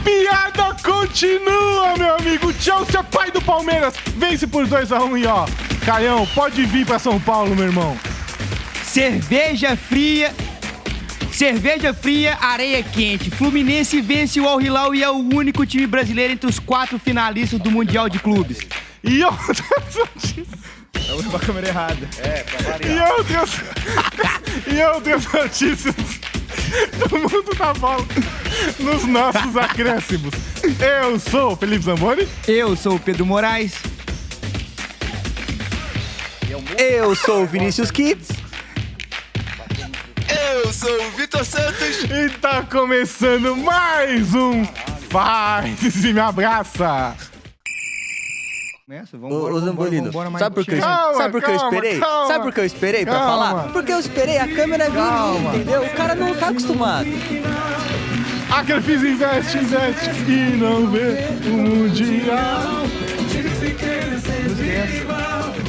piada continua, meu amigo. Chelsea, pai do Palmeiras, vence por 2-1 e ó, Caião, pode vir pra São Paulo, meu irmão. Cerveja fria, areia quente. Fluminense vence o Al Hilal e é o único time brasileiro entre os 4 finalistas do Mundial de Clubes. E outras notícias. Eu vou pra câmera errada. Pra variar. E outras notícias do mundo da bola nos nossos acréscimos. Eu sou o Felipe Zamboni. Eu sou o Pedro Moraes. Eu sou o Vinícius Kids. Eu sou o Vitor Santos. E tá começando mais um Faz e Me Abraça. Começa, Ô Zambolino, sabe por que eu esperei? Calma. Sabe por que eu esperei pra Calma. falar? Porque eu esperei a câmera vir, entendeu? O cara não tá acostumado. A Crefisa investe e não vê o Mundial.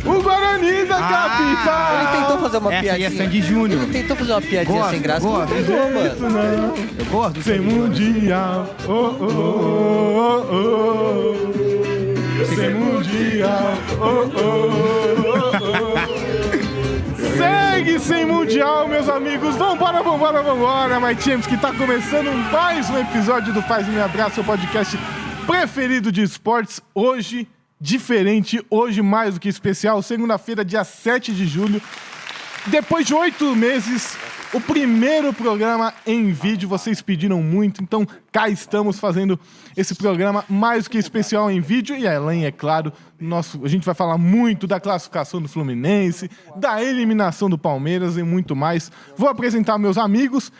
O Guarani da capital. Ele tentou fazer uma essa piadinha. aí é Sandy Júnior. Ele tentou fazer uma piadinha Gosto, sem graça. gosto. Não pegou, mano. Não, Eu gosto do sem Sandy Júnior. Mundial. Oh, oh, oh, oh, oh. Sem Mundial. Oh, oh, oh, oh. Segue sem Mundial, meus amigos. Vambora, My Champs, que tá começando mais um episódio do Faz e Me Abraça, seu podcast preferido de esportes. Hoje, diferente, hoje mais do que especial, segunda-feira, dia 7 de julho. Depois de 8 meses, o primeiro programa em vídeo, vocês pediram muito, então cá estamos fazendo esse programa mais do que especial em vídeo. E além, é claro, a gente vai falar muito da classificação do Fluminense, da eliminação do Palmeiras e muito mais. Vou apresentar meus amigos,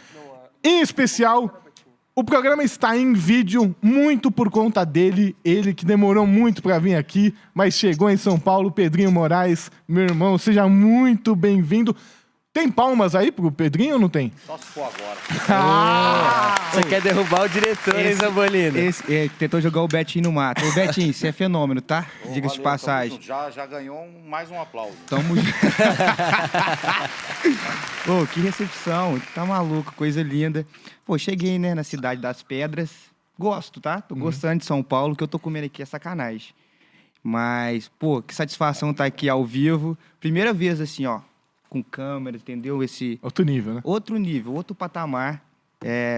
em especial... O programa está em vídeo muito por conta dele, ele que demorou muito para vir aqui, mas chegou em São Paulo, Pedrinho Moraes, meu irmão, seja muito bem-vindo. Tem palmas aí pro Pedrinho ou não tem? Só se for agora. Você quer derrubar o diretor, hein, Zambolino? Tentou jogar o Betinho no mato. Ô, Betinho, você é fenômeno, tá? Diga-se de passagem. Já ganhou mais um aplauso. Tamo junto. Ô, que recepção. Tá maluco, coisa linda. Pô, cheguei, né, na Cidade das Pedras. Gosto, tá? Tô gostando de São Paulo, que eu tô comendo aqui é sacanagem. Mas, pô, que satisfação tá aqui ao vivo. Primeira vez, assim, ó, com câmera, entendeu? Esse... Outro nível, né? Outro nível, outro patamar.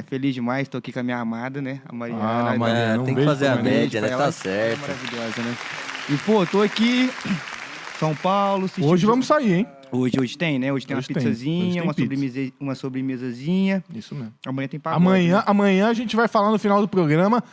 Feliz demais, tô aqui com a minha amada, né? A Mariana. Mariana, um tem que beijo fazer a pra média, né? Ela Tá é certo. maravilhosa, né? E, pô, tô aqui, São Paulo. Hoje vamos sair, hein? Hoje tem, né? Hoje tem uma Hoje tem. pizzazinha, Hoje tem uma sobremesazinha. Isso mesmo. Amanhã tem pagode. Amanhã a gente vai falar no final do programa.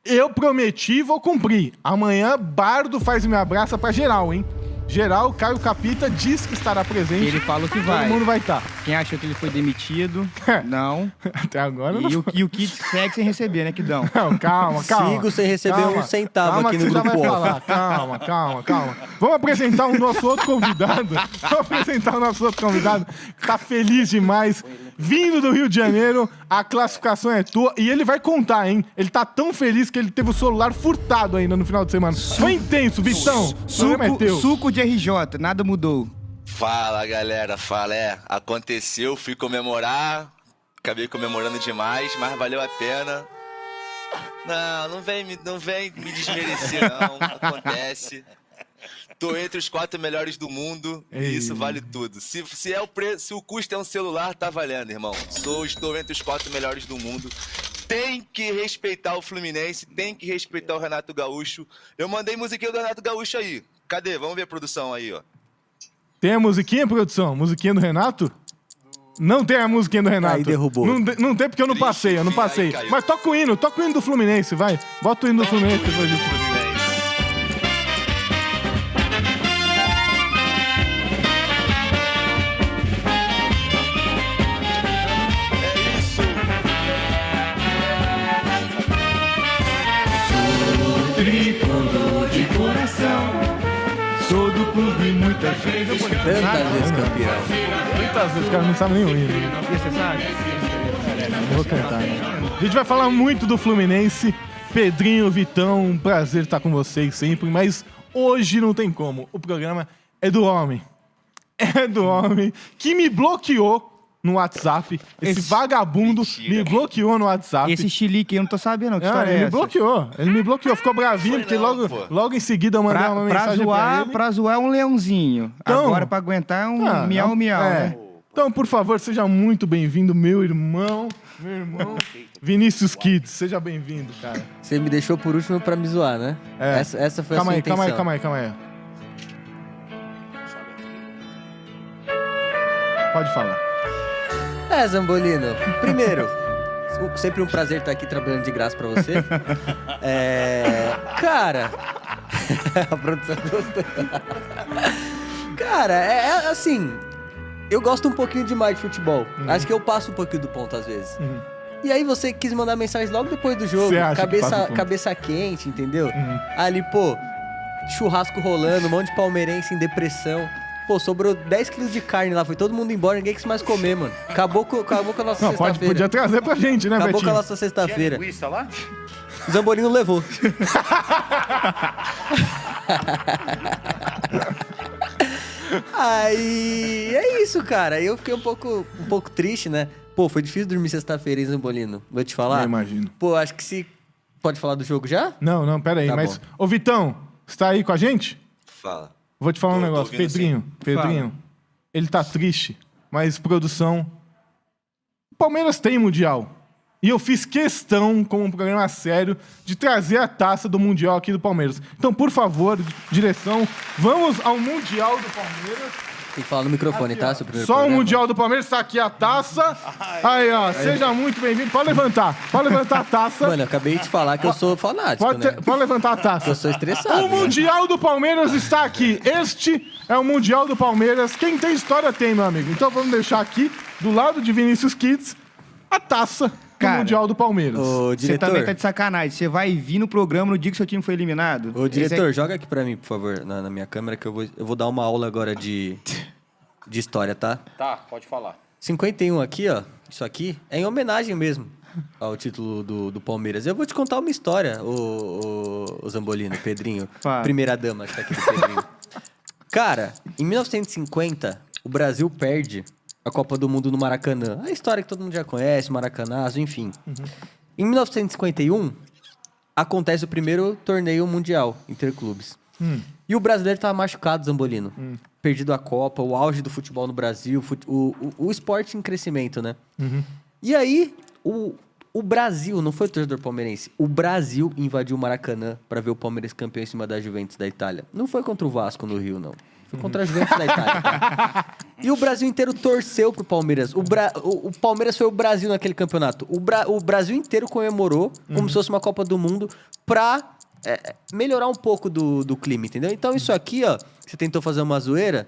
Eu prometi e vou cumprir. Amanhã, Bardo Faz e Me Abraça pra geral, hein? Geral, Caio Capita diz que estará presente. Ele falou que vai. Todo mundo vai estar. Quem achou que ele foi demitido, não. Até agora não. E o Kit segue sem receber, né, Kidão? Não, calma. Sigo sem receber um centavo aqui no Calma, grupo que você já off. vai falar. Calma. Vamos apresentar o nosso outro convidado. Que tá feliz demais. Vindo do Rio de Janeiro, a classificação é tua. E ele vai contar, hein? Ele tá tão feliz que ele teve o celular furtado ainda no final de semana. Foi intenso, Vitão. O programa é teu. Suco de RJ, nada mudou. Fala, galera. Aconteceu, fui comemorar. Acabei comemorando demais, mas valeu a pena. Não vem me desmerecer, não. Acontece. Tô entre os 4 melhores do mundo e isso vale tudo. Se o custo é um celular, tá valendo, irmão. Estou entre os 4 melhores do mundo. Tem que respeitar o Fluminense, tem que respeitar o Renato Gaúcho. Eu mandei musiquinha do Renato Gaúcho aí. Cadê? Vamos ver a produção aí, ó. Tem a musiquinha, produção? Musiquinha do Renato? Não tem a musiquinha do Renato. Aí derrubou. Não tem porque eu não passei, Aí caiu. Mas toca o hino do Fluminense, vai. Bota o hino do Fluminense depois disso. Fluminense. É isso. Tricolor de coração, sou do clube muitas vezes. Tantas vezes campeão. Muitas vezes os caras não sabem nem o hino. E você sabe? Não vou cantar, né? A gente vai falar muito do Fluminense. Pedrinho, Vitão, um prazer estar com vocês sempre, mas hoje não tem como. O programa é do homem. É do homem que me bloqueou no WhatsApp. Esse vagabundo Mentira. me bloqueou no WhatsApp. Esse chilique aí eu não tô sabendo, que história ele é me essa? bloqueou. Ele me bloqueou. Ficou bravinho, Foi porque não, pô. logo em seguida eu mandei uma mensagem Pra zoar é um leãozinho. Então- Agora pra aguentar é um miau, né? Então, por favor, seja muito bem-vindo, meu irmão. Vinícius Kids, seja bem-vindo, cara. Você me deixou por último pra me zoar, né? É. Essa foi Calma a sua aí, intenção. calma aí. Pode falar. Zambolino, primeiro, sempre um prazer estar aqui trabalhando de graça pra você. Cara, a produção gostou. Cara, assim, eu gosto um pouquinho demais de futebol. Acho que eu passo um pouquinho do ponto às vezes. E aí você quis mandar mensagem logo depois do jogo, Você acha que passa o ponto? cabeça quente, entendeu? Ali, pô, churrasco rolando, um monte de palmeirense em depressão. Pô, sobrou 10 quilos de carne lá, foi todo mundo embora, ninguém quis mais comer, mano. Acabou com a nossa Não, sexta-feira. podia trazer pra gente, né, Acabou com a Betinho? nossa sexta-feira. Linguiça lá? O Zambolino levou. Aí, é isso, cara. Eu fiquei um pouco triste, né? Pô, foi difícil dormir sexta-feira, hein, Zambolino? Vou te falar. Eu imagino. Pô, acho que se... Pode falar do jogo já? Não, pera aí. Tá Mas, bom. ô Vitão, você tá aí com a gente? Fala. Vou te falar um Tô negócio. ouvindo, Pedrinho, ele tá triste, mas produção... O Palmeiras tem Mundial. E eu fiz questão, como um programa sério, de trazer a taça do Mundial aqui do Palmeiras. Então, por favor, direção, vamos ao Mundial do Palmeiras. Tem que falar no microfone, Aqui, tá? ó. Seu primeiro Só o programa. Mundial do Palmeiras, tá aqui a taça. Aí, ó, seja muito bem-vindo. Pode levantar a taça. Mano, eu acabei de falar que eu sou fanático, Pode, né? pode levantar a taça. Eu sou estressado. O né? Mundial do Palmeiras está aqui. Este é o Mundial do Palmeiras. Quem tem história tem, meu amigo. Então vamos deixar aqui, do lado de Vinícius Kids, a taça do Cara, Mundial do Palmeiras. Ô, Você diretor, também tá de sacanagem. Você vai vir no programa no dia que seu time foi eliminado. ô, diretor, joga aqui pra mim, por favor, na minha câmera, que eu vou dar uma aula agora de história, tá? Tá, pode falar. 51 aqui, ó. Isso aqui é em homenagem mesmo ao título do Palmeiras. Eu vou te contar uma história, o Zambolino, Pedrinho. Fala. Primeira dama que tá aqui do Pedrinho. Cara, em 1950, o Brasil perde a Copa do Mundo no Maracanã. A história que todo mundo já conhece, Maracanazo, enfim. Em 1951, acontece o primeiro torneio mundial interclubes. E o brasileiro tava machucado, Zambolino. Perdido a Copa, o auge do futebol no Brasil, o esporte em crescimento, né? E aí, o Brasil, não foi o torcedor palmeirense, o Brasil invadiu o Maracanã pra ver o Palmeiras campeão em cima da Juventus da Itália. Não foi contra o Vasco no Rio, não. Foi contra a Juventus da Itália. Tá? E o Brasil inteiro torceu pro Palmeiras. O Palmeiras foi o Brasil naquele campeonato. O Brasil inteiro comemorou como se fosse uma Copa do Mundo pra melhorar um pouco do clima, entendeu? Então isso aqui, ó, você tentou fazer uma zoeira.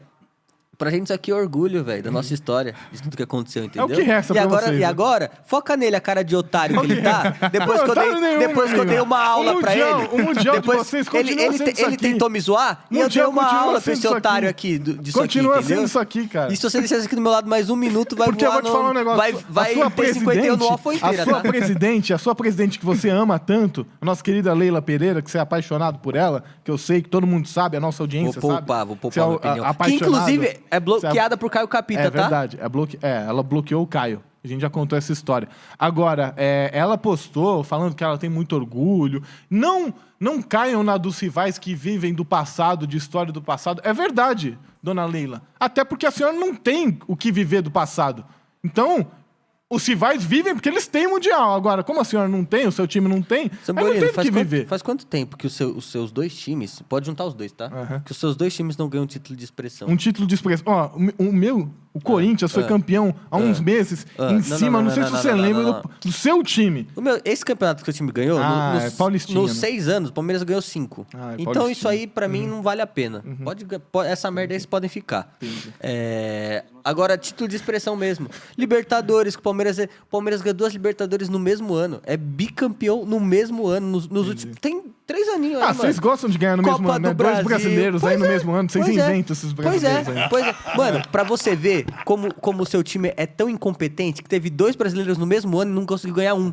Pra gente isso aqui é orgulho, velho, da nossa história, de tudo que aconteceu, entendeu? É o que resta pra vocês, E né? agora, foca nele, a cara de otário que ele tá. Depois Não, que eu otário dei, nenhum, depois que eu amigo. dei uma aula O pra mundial- ele. o mundial de depois vocês ele, continua ele, sendo isso ele aqui. tentou me zoar e eu Mundial dei uma continua aula pra sendo esse isso otário aqui. aqui, disso Continua aqui, entendeu? sendo isso aqui, cara. E se você deixasse aqui do meu lado mais um minuto, vai Porque eu voar vou te falar um negócio. Vai a sua ter 51 no off inteira, tá? a sua presidente que você ama tanto, a nossa querida Leila Pereira, que você é apaixonado por ela, que eu sei que todo mundo sabe, a nossa audiência Vou sabe. poupar Você é minha opinião. Que apaixonado. inclusive é bloqueada Você por Caio Capita, É tá? verdade. Ela bloqueou o Caio. A gente já contou essa história. Agora, ela postou falando que ela tem muito orgulho. Não caiam na dos rivais que vivem do passado, de história do passado. É verdade, dona Leila. Até porque a senhora não tem o que viver do passado. Então, os rivais vivem porque eles têm Mundial. Agora, como a senhora não tem, o seu time não tem, aí não Sambolino, tem o que viver. faz quanto tempo que os seus dois times... Pode juntar os dois, tá? Aham. Que os seus dois times não ganham título de expressão. Um título de expressão. Ó, o Corinthians foi campeão há uns meses em cima, não sei se você lembra, do seu time. Esse campeonato que o time ganhou, É Paulistinha, nos né? 6 anos, o Palmeiras ganhou 5. Ah, é Então Paulistinha. isso aí, pra mim, não vale a pena. Essa merda aí vocês podem ficar. Agora, título de expressão mesmo. Libertadores, que o Palmeiras ganhou 2 Libertadores no mesmo ano. É bicampeão no mesmo ano. Nos últimos... Tem 3 aninhos aí, mano. Vocês gostam de ganhar no mesmo Copa ano, né? do 2 Brasil. brasileiros aí Pois no é, mesmo ano. Vocês pois é. inventam esses brasileiros aí. Pois é. Mano, pra você ver como o seu time é tão incompetente que teve 2 brasileiros no mesmo ano e não conseguiu ganhar um.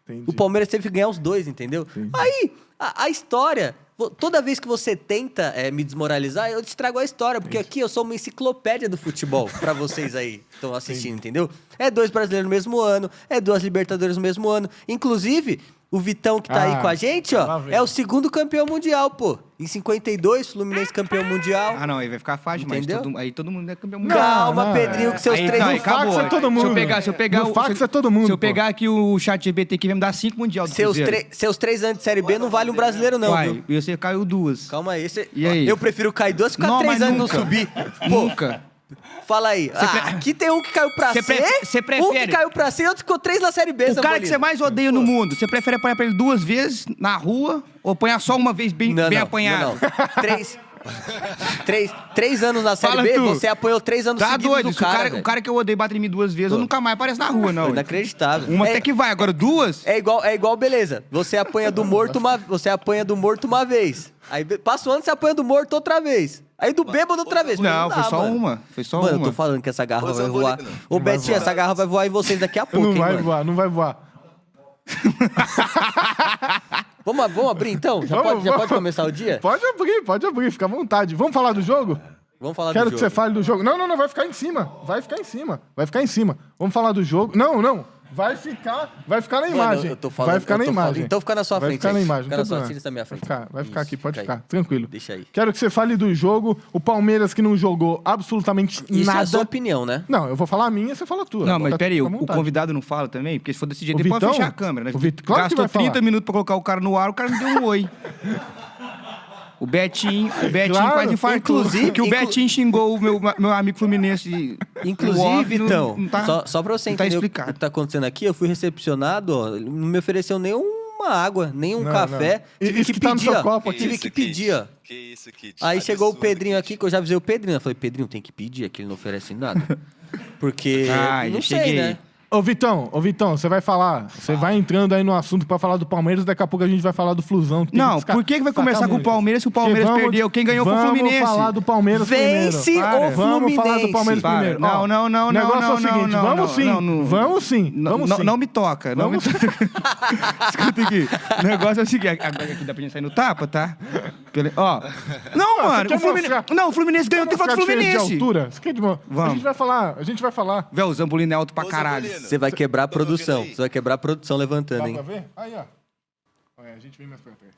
Entendi. O Palmeiras teve que ganhar os 2, entendeu? Aí, A história, toda vez que você tenta me desmoralizar, eu te trago a história, porque aqui eu sou uma enciclopédia do futebol pra vocês aí que estão assistindo, entendeu? É 2 brasileiros no mesmo ano, é 2 Libertadores no mesmo ano. Inclusive, o Vitão que tá aí com a gente, lá ó, vem. é o 2º campeão mundial, pô. Em 52, Fluminense campeão mundial. Ah, não, aí vai ficar fácil, Entendeu? mas aí todo mundo é campeão mundial. Calma, não, Pedrinho, que seus Aí, três... não, aí No fax acabou. é todo mundo. Se eu pegar No fax é todo mundo, Se eu pô. pegar aqui o chat GPT aqui, vai me dar 5 mundial do Cruzeiro. Seus 3 anos de Série B não vale um brasileiro, não, Vai, viu? e você caiu 2. Calma aí. E aí? Eu prefiro cair 2 que ficar 3 mas anos e não nunca. subir. Pô, Nunca. fala aí. Aqui tem um que caiu pra Cê C, cê um que prefere- caiu pra C e outro ficou 3 na Série B, O cara que você Zambolino. mais odeia no mundo, você prefere apanhar pra ele 2 vezes na rua ou apanhar só uma vez bem apanhado? Não. 3 anos na Série Fala B, tu. você apanhou 3 anos Tá seguidos doido? do Se o cara, cara, velho. o cara que eu odeio bater em mim 2 vezes, eu nunca mais apareço na rua, não. Inacreditável. Uma até que vai, agora 2? É igual, beleza. Você apanha do morto uma vez. Aí passa o ano, você apanha do morto outra vez. Aí do bêbado outra vez. Não, dá, foi só mano. uma. Foi só Mano, uma. eu tô falando que essa garra Ô, vai voar. Zambolino. Ô, Betinho, essa garra vai voar em vocês daqui a pouco, Não hein, vai mano? voar, não vai voar. Vamos abrir então? Já pode começar o dia? Pode abrir, fica à vontade. Vamos falar do jogo? Vamos falar Quero do que jogo. você fale do jogo. Não, vai ficar em cima. Vai ficar em cima. Vamos falar do jogo. Não. Vai ficar na Mano, imagem. eu tô falando, vai ficar na eu tô imagem. falando. Então fica na sua Vai frente ficar na aí. imagem. Fica não na tem sua, problema. tira isso da minha frente. Vai ficar Isso, aqui, pode fica aí. ficar. Tranquilo. Deixa aí. Quero que você fale do jogo. O Palmeiras que não jogou absolutamente Isso é a nada. sua opinião, né? Não, eu vou falar a minha, você fala a tua. Não, mas Tá- peraí, fica à o vontade. convidado não fala também? Porque se for desse jeito, O ele pode Vitão? fechar a câmera, né? O Claro que Gastou vai falar. 30 minutos pra colocar o cara no ar, o cara não deu um oi. O Betinho Claro, quase infartou. inclusive- Porque o Betinho xingou o meu amigo Fluminense. Inclusive, no então, off, não tá- só pra você não tá entender o explicado. que tá acontecendo aqui, eu fui recepcionado, ó, não me ofereceu nenhuma água, nenhum Não, café. não. Tive Isso que que tá no pedir, seu ó. copo aqui. Tive que pedir, ó. Que isso, Kid. Aí chegou o Absurdo, Pedrinho Kid. aqui, que eu já avisei o Pedrinho. Eu falei, Pedrinho, tem que pedir, aqui ele não oferece nada. Porque, Ah, não eu sei, cheguei. né? Ô, Vitão, você vai falar. Você vai entrando aí no assunto pra falar do Palmeiras, daqui a pouco a gente vai falar do Flusão. tem Não, desca- por que vai destacar começar com o muito. Palmeiras se o Palmeiras Porque perdeu? Quem ganhou foi o Fluminense. Vamos falar do Palmeiras Vence primeiro. Para. o Vamos falar do Fluminense. Palmeiras Para. primeiro. Não, Ó, não, não, O negócio não, é o seguinte, não, vamos não, sim, não. vamos sim, Não, vamos não, sim. não me toca. Não me Vamos- toca. Escuta aqui. O negócio é o seguinte. Agora aqui dá pra gente sair no tapa, tá? Ó. Não, mano. quer O Fluminense, mostrar- não, o Fluminense ganhou tem Vamos fato do ficar diferente de Fluminense. altura? Você quer de uma... Vamos. A gente vai falar. Véu, o Zambolino é alto pra Ô, caralho. Zambolino. Você vai quebrar a Tá me ouvindo produção. aí? Você vai quebrar a produção levantando, Dá hein? pra ver? Aí, ó. Olha, a gente vem mais pra trás.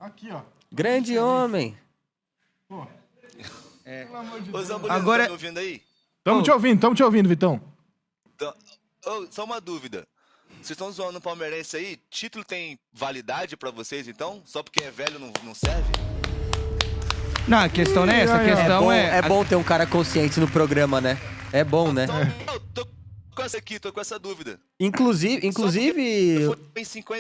Aqui, ó. Grande homem. Pelo amor de Ô, Deus. Zambolino, Agora- tá me ouvindo aí? Tamo te ouvindo, Vitão. Então, só uma dúvida. Vocês estão zoando o palmeirense aí? Título tem validade pra vocês, então? Só porque é velho não serve? Não, a questão não é essa. A questão É bom ter um cara consciente no programa, né? É bom, né? Então, eu tô com essa aqui, tô com essa dúvida. Inclusive...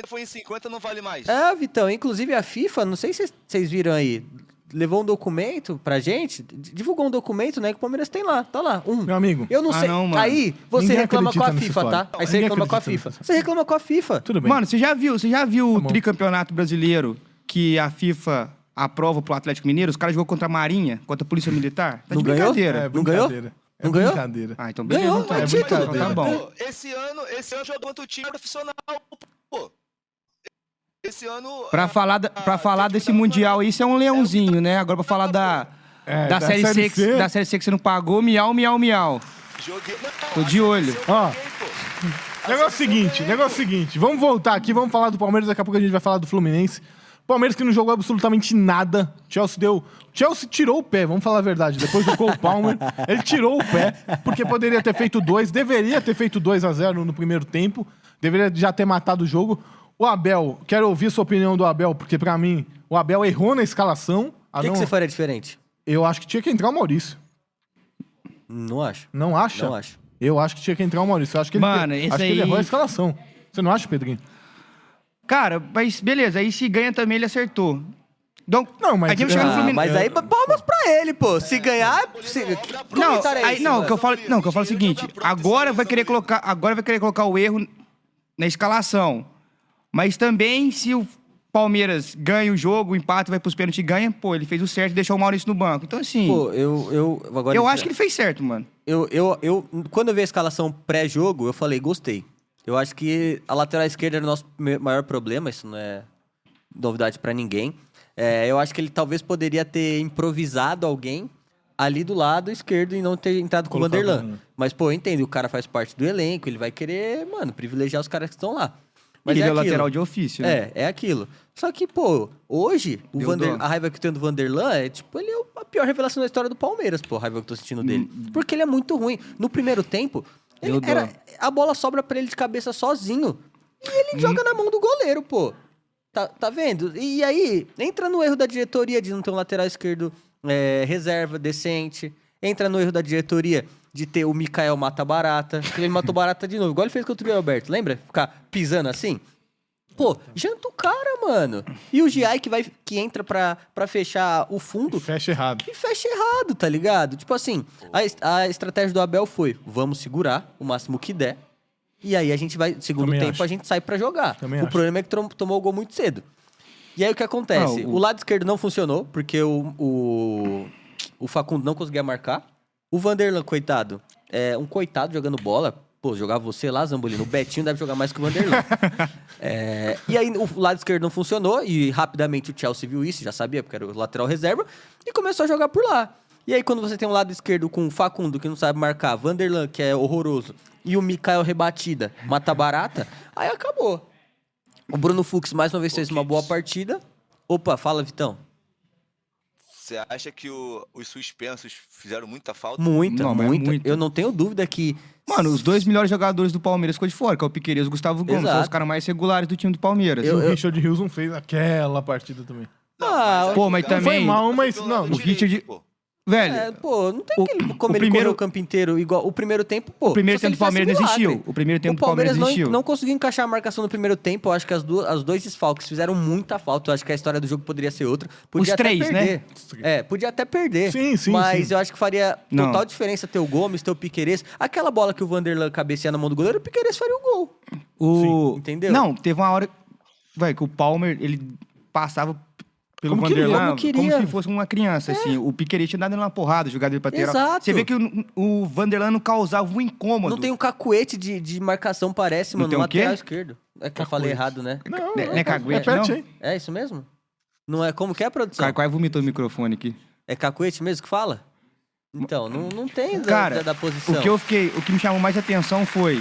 Foi em 50, não vale mais. É, Vitão, inclusive a FIFA, não sei se vocês viram aí, levou um documento pra gente, divulgou um documento, né, que o Palmeiras tem lá, tá lá, Meu amigo. Eu não Ah, sei, não, mano. aí você Ninguém reclama com a acredita nessa FIFA, história. tá? Aí você Ninguém reclama com a acredita FIFA. nessa Você reclama com a FIFA. Tudo bem. Mano, você já viu o bom. tricampeonato brasileiro que a FIFA aprova pro Atlético Mineiro? Os caras jogou contra a Marinha, contra a Polícia Militar? Tá Não de ganhou? brincadeira. Não ganhou? brincadeira. Não ganhou? Brincadeira. Ah, então beleza. Ganhou, então. é título. Então tá bom. Pô, esse ano jogou contra o time profissional, pô. Esse ano... Pra falar desse Mundial aí, isso é um leãozinho, né? Agora pra falar da Série C, da Série C que você não pagou, miau, miau, miau. Joguei... Tô de olho. Ó, pô. negócio seguinte. Vamos voltar aqui, vamos falar do Palmeiras, daqui a pouco a gente vai falar do Fluminense. Palmeiras que não jogou absolutamente nada. Chelsea tirou o pé, vamos falar a verdade. Depois do Cole Palmer, ele tirou o pé, porque poderia ter feito 2, deveria ter feito 2-0 no primeiro tempo, deveria já ter matado o jogo. O Abel, quero ouvir sua opinião do Abel, porque pra mim, o Abel errou na escalação. O que você faria diferente? Eu acho que tinha que entrar o Maurício. Não acho. Não acha? Não acho. Eu acho que tinha que entrar o Maurício. Eu acho que Mano, ele, esse acho que ele aí- errou a escalação. Você não acha, Pedrinho? Cara, mas beleza, aí se ganha também ele acertou. Então, Não, mas- a gente vai chegar no Ah, Fluminense. Mas aí, palmas pra ele, pô. Se ganhar... Que Não, comentário é aí, esse, não, mano? o que eu falo é o seguinte, agora vai querer colocar o erro na escalação. Mas também, se o Palmeiras ganha o jogo, o empate, vai pros pênaltis e ganha, pô, ele fez o certo e deixou o Maurício no banco. Então, assim, Pô, agora eu acho que ele fez certo, mano. Quando eu vi a escalação pré-jogo, eu falei, gostei. Eu acho que a lateral esquerda era o nosso maior problema, isso não é novidade pra ninguém. Eu acho que ele talvez poderia ter improvisado alguém ali do lado esquerdo e não ter entrado com o Colocado, Vanderlan. né? Mas, pô, eu entendo, o cara faz parte do elenco, ele vai querer, mano, privilegiar os caras que estão lá. Mas Ele é o aquilo. lateral de ofício, né? É aquilo. Só que, pô, hoje, Deu dó. a raiva que eu tenho do Vanderlan é, tipo, ele é a pior revelação da história do Palmeiras, pô, a raiva que eu tô sentindo dele. Porque ele é muito ruim. No primeiro tempo, Deu dó. a bola sobra pra ele de cabeça sozinho. E ele joga na mão do goleiro, pô. Tá vendo? E aí, entra no erro da diretoria de não ter um lateral esquerdo reserva, decente. Entra no erro da diretoria de ter o Mikael mata barata. Ele matou barata de novo. Igual ele fez contra o Alberto, lembra? Ficar pisando assim. Pô, janta o cara, mano. E o Giai que entra pra fechar o fundo Fecha errado. e fecha errado, tá ligado? Tipo assim, a estratégia do Abel foi, vamos segurar o máximo que der. E aí a gente vai, segundo Também tempo, acho. a gente sai pra jogar. Também O acho. problema é que tomou o gol muito cedo. E aí o que acontece? Não, o lado esquerdo não funcionou, porque o Facundo não conseguia marcar. O Vanderlan, coitado, um coitado jogando bola. Pô, jogava você lá, Zambolino. O Betinho deve jogar mais que o Vanderlan. E aí o lado esquerdo não funcionou e rapidamente o Chelsea viu isso, já sabia, porque era o lateral reserva, e começou a jogar por lá. E aí quando você tem um lado esquerdo com o Facundo, que não sabe marcar, Vanderlan, que é horroroso, e o Mikael rebatida, mata barata, aí acabou. O Bruno Fux mais uma vez fez uma boa partida. Opa, fala, Vitão. Você acha que os suspensos fizeram muita falta? Muita, Não, mas muita. muito. Eu não tenho dúvida que... Mano, os dois melhores jogadores do Palmeiras ficou de fora, que é o Piquerez e o Gustavo Gomes. Exato. São os caras mais regulares do time do Palmeiras. E o Richard Hilson fez aquela partida também. Pô, mas Não Não foi também... mal, mas Pelo não. lado o Richard- direito, pô. Velho, Pô, não tem o- como o ele primeiro- correr o campo inteiro igual. O primeiro tempo, pô. o primeiro só se tempo do ele fizesse Palmeiras não milagre. existiu. O primeiro tempo O do Palmeiras Palmeiras não existiu. não conseguiu encaixar a marcação no primeiro tempo. Eu acho que os dois desfalques fizeram muita falta. Eu acho que a história do jogo poderia ser outra. Podia Os até três, né? perder. Podia até perder. Sim, Mas sim. eu acho que faria Não. total diferença ter o Gomes, ter o Piquerez. Aquela bola que o Vanderlan cabeceia na mão do goleiro, o Piquerez faria o gol. Entendeu? Não, teve uma hora vai, que o Palmer, ele passava pelo Como queria, Vanderlan como queria. como se fosse uma criança, assim. O Piquerez tinha dado ele uma porrada, jogado ele pra lateral. Exato. Você vê que o Vanderlan não causava um incômodo. Não tem um cacuete de marcação, parece, Não mano, tem no o quê? lateral esquerdo. É que eu falei errado, né? Não, Não é caguete, repete não? aí. É isso mesmo? Não é como que é, O produção? cara quase vomitou no microfone aqui. É cacuete mesmo que fala? Então, não tem Cara, da posição. o que me chamou mais atenção foi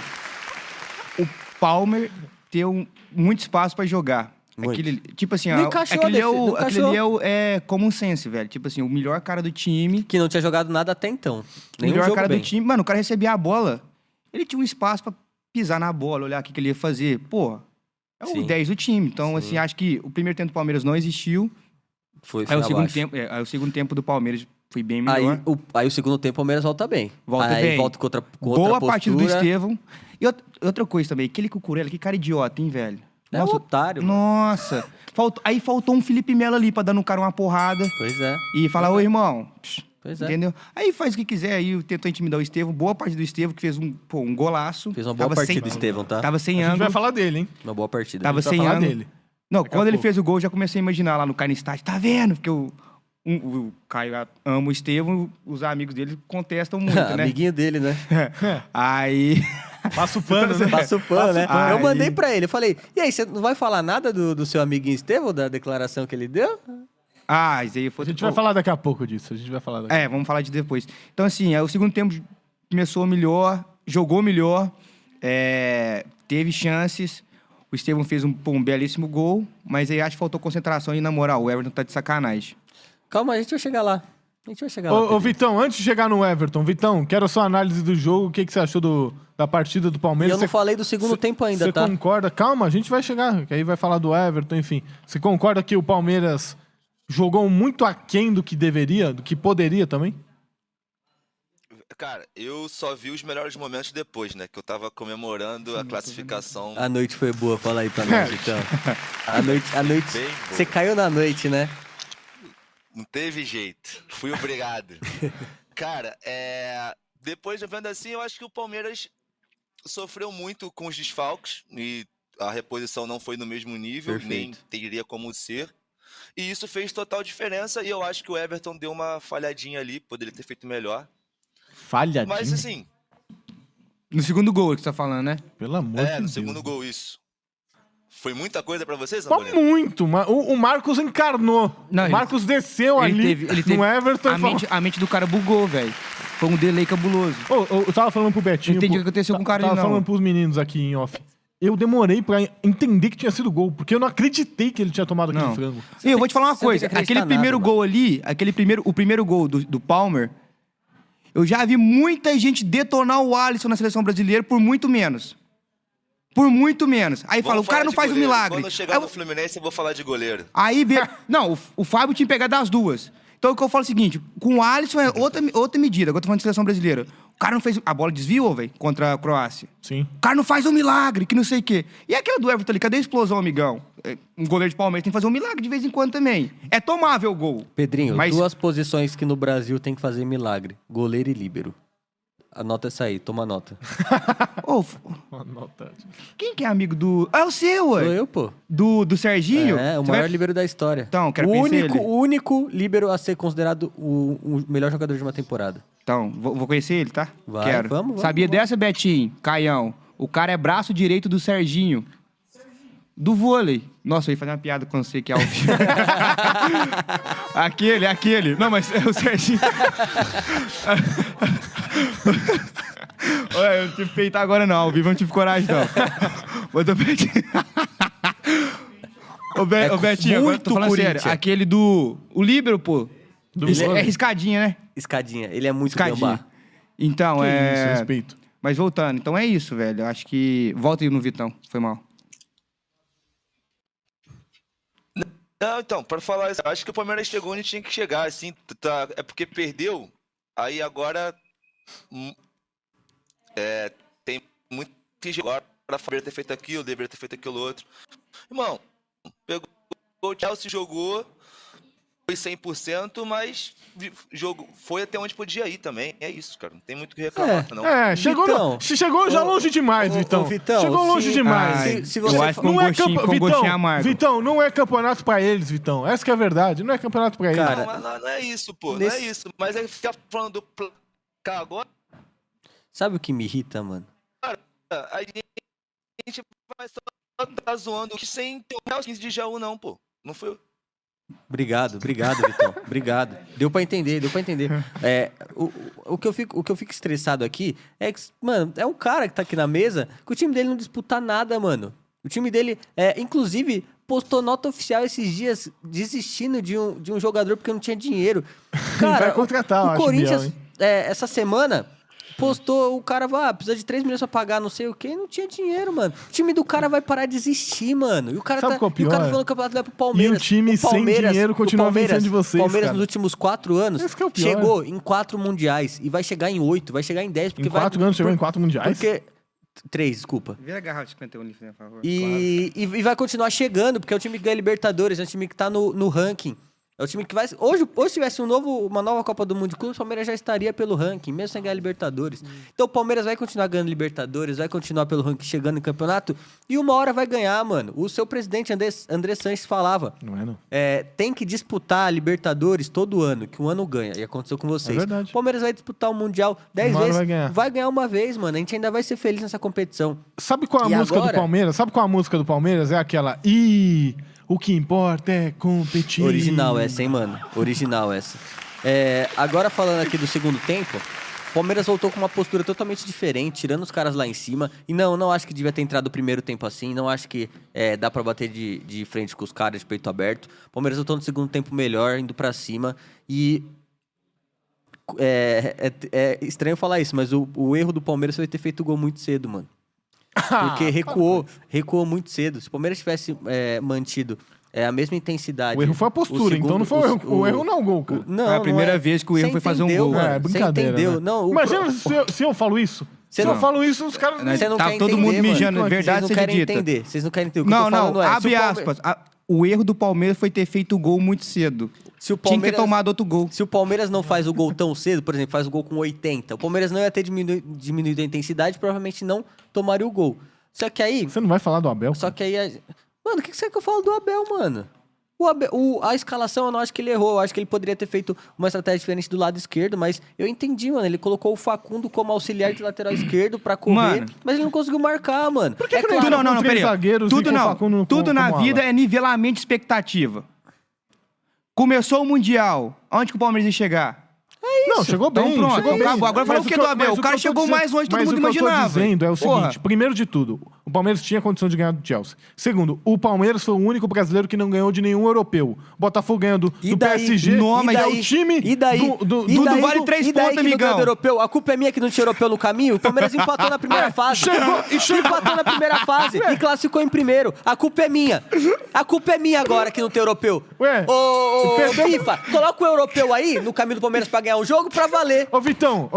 o Palmer ter muito espaço pra jogar. Muito. Aquele, tipo assim, Não ó, encaixou aquele, a não aquele ali é common sense, velho. Tipo assim, o melhor cara do time, Que não tinha jogado nada até então. o Nenhum melhor jogo cara bem. do time. Mano, o cara recebia a bola, ele tinha um espaço pra pisar na bola, olhar o que ele ia fazer. Pô, é o Sim. 10 do time. Então, assim, acho que o primeiro tempo do Palmeiras não existiu. Foi Aí o segundo abaixo. tempo, aí o segundo tempo do Palmeiras foi bem melhor. Aí o segundo tempo o Palmeiras volta bem. Volta aí bem. volta com outra Boa postura. partida do Estevão. E outra coisa também, aquele Cucurella, que cara idiota, hein, velho? É um otário. mano. Nossa. Aí faltou um Felipe Melo ali pra dar no cara uma porrada Pois é. e falar, ô irmão. Pois é. Entendeu? Aí faz o que quiser, aí tentou intimidar o Estevão. Boa parte do Estevão, que fez um golaço. Fez uma boa partida, Estevão, tá? Tava sem A gente vai ângulo. falar dele, hein? Uma boa partida. Tava A gente vai sem falar ângulo. dele. Não, Daqui a quando ele pouco. fez o gol, já comecei a imaginar lá no Caio Estádio. Tá vendo? Porque o Caio ama o Estevão, os amigos dele contestam muito, né? Amiguinho dele, né? Aí... Passa o pano, né? Passa o pano, né? pano. Eu Aí- mandei pra ele. Eu falei, e aí, você não vai falar nada do seu amiguinho Estevão, da declaração que ele deu? isso aí foi... A gente vai falar daqui a pouco disso. A gente vai falar daqui. Vamos falar de depois. Então, assim, o segundo tempo começou melhor, jogou melhor, teve chances. O Estevão fez um belíssimo gol, mas aí acho que faltou concentração e, na moral, o Everton tá de sacanagem. Calma, a gente vai chegar lá. A gente vai chegar lá. Ô, Pedrinho. Vitão, antes de chegar no Everton, Vitão, quero a sua análise do jogo. O que você achou da partida do E Palmeiras? eu não falei do segundo tempo ainda, Você tá? concorda? Calma, a gente vai chegar, que aí vai falar do Everton, enfim. Você concorda que o Palmeiras jogou muito aquém do que deveria, do que poderia também? Cara, eu só vi os melhores momentos depois, né? Que eu tava comemorando a classificação A noite foi boa, fala aí pra nós, então. A noite. bem Você boa. caiu na noite, né? Não teve jeito. Fui obrigado. Cara, depois eu vendo assim, eu acho que o Palmeiras sofreu muito com os desfalques e a reposição não foi no mesmo nível, Perfeito. nem teria como ser. E isso fez total diferença e eu acho que o Everton deu uma falhadinha ali, poderia ter feito melhor. Falhadinho. Mas assim, No segundo gol que você tá falando, né? Pelo amor de no Deus. segundo gol, isso. Foi muita coisa pra vocês, Pô, Zambolino? muito. O Marcos encarnou. Não, o Marcos desceu ali no Everton e falou... a mente do cara bugou, velho. Foi um delay cabuloso. Eu tava falando pro Betinho... Não entendi o que aconteceu com o cara ali, Tava não. falando pros meninos aqui em off. Eu demorei pra entender que tinha sido gol, porque eu não acreditei que ele tinha tomado aquele Não. frango. E eu vou te falar uma Você não tem coisa. que acreditar Aquele primeiro nada, gol ali, o primeiro gol do Palmer, eu já vi muita gente detonar o Alisson na seleção brasileira por muito menos. Por muito menos. Aí fala, o Vamos cara falar não de faz um goleiro. milagre. Quando eu chegar Aí no Fluminense, eu vou falar de goleiro. Não, o Fábio tinha que pegar das duas. Então o que eu falo é o seguinte, com o Alisson é outra medida. Agora eu tô falando de seleção brasileira. O cara não fez... A bola desviou, velho, contra a Croácia. Sim. O cara não faz um milagre, que não sei o quê. E aquela do Everton ali, cadê a explosão, amigão? Um goleiro de Palmeiras tem que fazer um milagre de vez em quando também. É tomável o gol. Pedrinho, Mas- duas posições que no Brasil tem que fazer milagre. Goleiro e líbero. Anota essa aí, toma nota. Ô, Anota. quem que é amigo do... Ah, é o seu, ué. Sou eu, pô. Do Serginho? É, o Você maior vai- líbero da história. Então, quero o conhecer único, ele. o único líbero a ser considerado o melhor jogador de uma temporada. Então, vou conhecer ele, tá? Vai, Quero. vamos, Sabia vamos. dessa, Betinho? Caião. O cara é braço direito do Serginho. Do vôlei. Nossa, eu ia fazer uma piada com você que é ao vivo. aquele. Não, mas é o Serginho. Olha, eu não tive que peitar agora não. Ao vivo eu não tive coragem, não. Mas o Betinho... Ô, Betinho, agora eu tô muito falando sério. Corinthians. Aquele do... O líbero, pô. Do Ele vôlei? é riscadinha, né? Escadinha, ele é muito Escadinha. gambá. Então, Que é... isso, respeito. Mas voltando, então é isso, velho. Eu acho que... Volta aí no Vitão. Foi mal. Não, então, pra falar isso, acho que o Palmeiras chegou onde tinha que chegar, assim, tá, é porque perdeu, aí agora tem muito que agora pra Faber ter feito aquilo, deveria ter feito aquilo outro. Irmão, pegou o Chelsea, jogou, foi 100%, mas foi até onde podia ir também. É isso, cara, não tem muito o que reclamar, não. Chegou, Vitão. chegou já longe demais, Vitão. Vitão, Chegou longe se- demais. se você eu acho que Não é com Vitão, gostinho amargo. Vitão, não é campeonato pra eles, Vitão. Essa que é a verdade. Não é campeonato pra eles. Cara, Não, mas não é isso, pô, não nesse- é isso. Mas é ficar falando do placar agora, Sabe o que me irrita, mano? a gente vai só tá zoando que sem ter os 15 de Jaú, não, pô. Não foi. Obrigado, Vitão. Obrigado. Deu pra entender. O que eu fico estressado aqui é que, mano, é um cara que tá aqui na mesa que o time dele não disputa nada, mano. O time dele, inclusive, postou nota oficial esses dias desistindo de um jogador porque não tinha dinheiro. Cara, Vai contratar, eu o acho, Corinthians, Biel, hein? essa semana... Postou, o cara vai, precisa de 3 milhões pra pagar não sei o quê, não tinha dinheiro, mano. O time do cara vai parar de existir, mano. E o cara Sabe qual é o e o cara pior? falando que o campeonato vai pro Palmeiras. E o time sem dinheiro continua vencendo de vocês, Palmeiras cara. nos últimos 4 anos Esse que é o pior. chegou em 4 mundiais e vai chegar em 8, vai chegar em 10. Porque Em 4 anos chegou em 4 mundiais? Porque... 3, desculpa. Vira a garrafa de 51 ali, por favor. E vai continuar chegando, porque é o time que ganha Libertadores, é o time que tá no ranking. É o time que vai... Hoje se tivesse uma nova Copa do Mundo de clubes, o Palmeiras já estaria pelo ranking, mesmo sem ganhar Libertadores. Então o Palmeiras vai continuar ganhando Libertadores, vai continuar pelo ranking chegando em campeonato, e uma hora vai ganhar, mano. O seu presidente, André Sanches, falava... Não é, não. Tem que disputar a Libertadores todo ano, que um ano ganha. E aconteceu com vocês. É verdade. O Palmeiras vai disputar o Mundial 10 Uma hora vezes. vai ganhar. Vai ganhar uma vez, mano. A gente ainda vai ser feliz nessa competição. Sabe qual é a E música agora? do Palmeiras? Sabe qual é a música do Palmeiras? É aquela... O que importa é competir. Original essa, hein, mano? Original essa. Agora falando aqui do segundo tempo, o Palmeiras voltou com uma postura totalmente diferente, tirando os caras lá em cima. E não acho que devia ter entrado o primeiro tempo assim. Não acho que dá pra bater de frente com os caras de peito aberto. O Palmeiras voltou no segundo tempo melhor, indo pra cima. E... É estranho falar isso, mas o erro do Palmeiras foi ter feito o gol muito cedo, mano. Porque recuou muito cedo. Se o Palmeiras tivesse mantido a mesma intensidade... O erro foi a postura, então não foi o erro. O erro não é o gol, cara. Não, Foi a primeira não é. vez que o erro Você foi fazer um entendeu, gol. mano. É, brincadeira, Você entendeu? né? Não, Imagina se eu falo isso. Se eu Não. falo isso, os caras... Você não Tá quer todo entender, mundo mano. mijando, é verdade Vocês não seja querem dita. entender. Vocês não querem entender. O que eu Não, tô falando é... abre aspas. O erro do Palmeiras foi ter feito o gol muito cedo. Se o Tinha que ter Palmeiras... tomado outro gol. Se o Palmeiras não faz o gol tão cedo, por exemplo, faz o gol com 80, o Palmeiras não ia ter diminuído a intensidade, provavelmente não tomaria o gol. Só que aí... Você não vai falar do Abel? Mano, o que você quer que eu falo do Abel, mano? A escalação, eu não acho que ele errou. Eu acho que ele poderia ter feito uma estratégia diferente do lado esquerdo, mas eu entendi, mano. Ele colocou o Facundo como auxiliar de lateral esquerdo pra correr, Mano. mas ele não conseguiu marcar, mano. Por que É que claro, não Não, com três peraí. zagueiros e Tudo com o não. Facundo Tudo na como vida ala? é nivelamento de expectativa. Começou o Mundial. Onde que o Palmeiras ia chegar? Não, chegou bem. Então pronto, chegou bem. acabou. Agora falou Mas o quê do Abel? mas O cara que eu tô chegou mais longe do que todo mundo Mas o que eu imaginava. tô dizendo é o Porra. seguinte, primeiro de tudo, o Palmeiras tinha condição de ganhar do Chelsea. Segundo, o Palmeiras foi o único brasileiro que não ganhou de nenhum europeu. O Botafogo ganhou do E daí? PSG, Não, mas é é o time E daí? Dudu vale 3 e daí pontos, que não ganhou amigão. do europeu? A culpa é minha que não tinha europeu no caminho? O Palmeiras empatou na primeira fase. Empatou na primeira fase e classificou em primeiro. A culpa é minha. A culpa é minha agora que não tem europeu. Ué, Ô, perdeu- FIFA, coloca o europeu aí no caminho do Palmeiras pra ganhar um jogo pra valer. Ô, Vitão.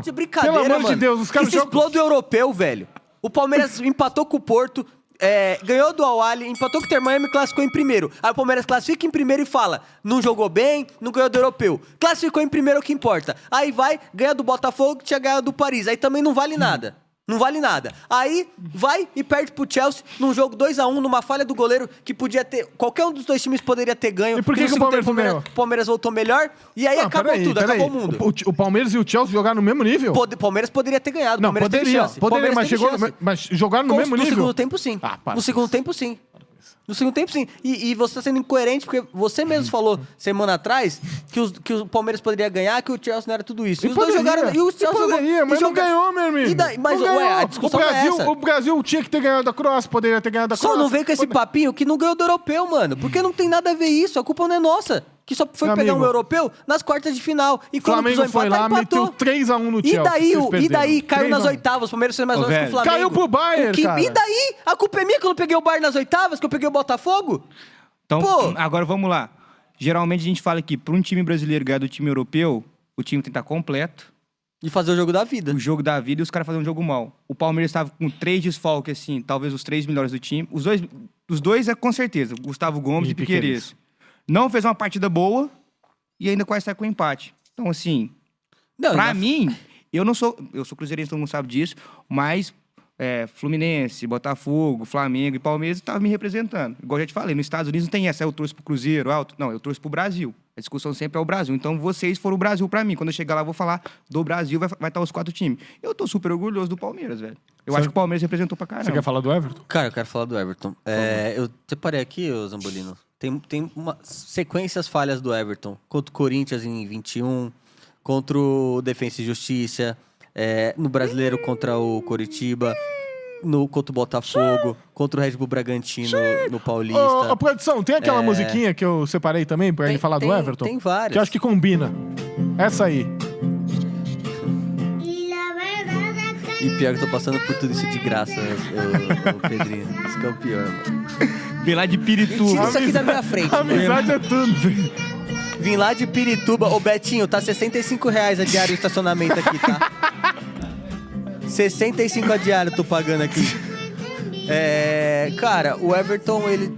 De brincadeira, Pelo amor mano. de Deus, os caras Isso jogam... explode o europeu, velho. O Palmeiras empatou com o Porto, ganhou do Al-Ahly, empatou com o Inter Miami e classificou em primeiro. Aí o Palmeiras classifica em primeiro e fala, não jogou bem, não ganhou do europeu. Classificou em primeiro, é o que importa. Aí vai, ganha do Botafogo, que tinha ganhado do Paris. Aí também não vale nada. Não vale nada. Aí vai e perde pro Chelsea num jogo 2-1, numa falha do goleiro que podia ter... Qualquer um dos dois times poderia ter ganho. E por que no que o segundo Palmeiras tempo, não ganhou? O Palmeiras voltou melhor e aí acabou peraí, tudo, peraí. acabou o mundo. O Palmeiras e o Chelsea jogaram no mesmo nível? Palmeiras poderia ter ganhado. Não, Palmeiras teve poderia, chance. poderia, Palmeiras teve chance. mas jogaram no mesmo No nível? segundo tempo, sim. Ah, para No com segundo isso. tempo, sim. No segundo tempo, sim. E você tá sendo incoerente, porque você mesmo falou semana atrás que o Palmeiras poderia ganhar, que o Chelsea não era tudo isso. E os dois jogaram. E o Chelsea poderia, mas não ganhou, meu amigo. E daí, mas, não ué, ganhou. a discussão é essa. O Brasil tinha que ter ganhado da Croácia, poderia ter ganhado da Só Croácia. não vem com esse papinho que não ganhou do europeu, mano. Porque não tem nada a ver isso. A culpa não é nossa. Que só foi Meu pegar amigo, um europeu nas quartas de final. E O quando Flamengo precisou foi empatar, lá, empatou. meteu 3-1 no Chelsea. E daí caiu 3 nas a 1. oitavas. O Palmeiras fez mais Ô, longe que o velho. Flamengo. Caiu pro Bayern, cara. E daí? A culpa é minha que eu não peguei o Bayern nas oitavas, que eu peguei o Botafogo? Então, Pô. agora vamos lá. Geralmente a gente fala que para um time brasileiro ganhar do time europeu, o time tem que estar completo, E fazer o jogo da vida. o jogo da vida e os caras fazendo um jogo mal. O Palmeiras estava com 3 desfalques, assim, talvez os 3 melhores do time. Os dois é com certeza, Gustavo Gomes E e Piquerez. Não fez uma partida boa e ainda quase sai com empate. Então, assim, Não, pra mim, eu sou cruzeirense, todo mundo sabe disso, mas Fluminense, Botafogo, Flamengo e Palmeiras estavam me representando. Igual eu já te falei, nos Estados Unidos não tem essa, eu torço pro Cruzeiro, alto. Não, eu torço pro Brasil. A discussão sempre é o Brasil. Então, vocês foram o Brasil pra mim. Quando eu chegar lá, eu vou falar do Brasil, vai estar os 4 times. Eu tô super orgulhoso do Palmeiras, velho. Eu acho que o Palmeiras representou pra caramba. Você quer falar do Everton? Cara, eu quero falar do Everton. Eu separei aqui, ô Zambolino. Tem sequências falhas do Everton. Contra o Corinthians em 21, contra o Defensa e Justiça, no Brasileiro contra o Coritiba, contra o Botafogo, contra o Red Bull Bragantino no Paulista. Ô, produção, tem aquela musiquinha que eu separei também pra ele falar do Everton? Tem várias. Que eu acho que combina. Essa aí. E pior que eu tô passando por tudo isso de graça, ô Pedrinho. Isso que é o pior, mano. Vem lá de Pirituba. Tira isso aqui da minha frente. Amizade é tudo. Vim lá de Pirituba. Ô, Betinho, tá R$65 a diária o estacionamento aqui, tá? 65 a diária eu tô pagando aqui. Cara, o Everton, ele...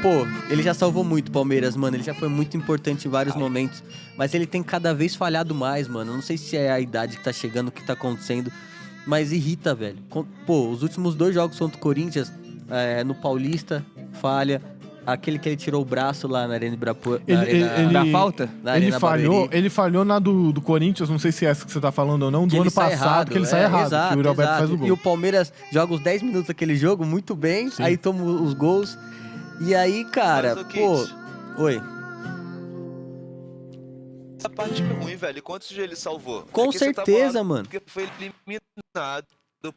Pô, ele já salvou muito o Palmeiras, mano. Ele já foi muito importante em vários momentos. Mas ele tem cada vez falhado mais, mano. Não sei se é a idade que tá chegando, o que tá acontecendo. Mas irrita, velho. Pô, os últimos 2 jogos contra o Corinthians, no Paulista, falha. Aquele que ele tirou o braço lá na Arena Ibirapuera. Da falta? Ele falhou na do Corinthians, não sei se é essa que você tá falando ou não, do Que ano ele sai passado, errado, que ele sai errado, exato, que o Roberto exato. faz o gol. E o Palmeiras joga os 10 minutos daquele jogo muito bem, Sim. aí toma os gols. E aí, cara, Mas, ô, pô... Kit, Oi. Essa parte é ruim, velho. Quantos ele salvou? Com É que você tá certeza, falando mano. Porque foi eliminado,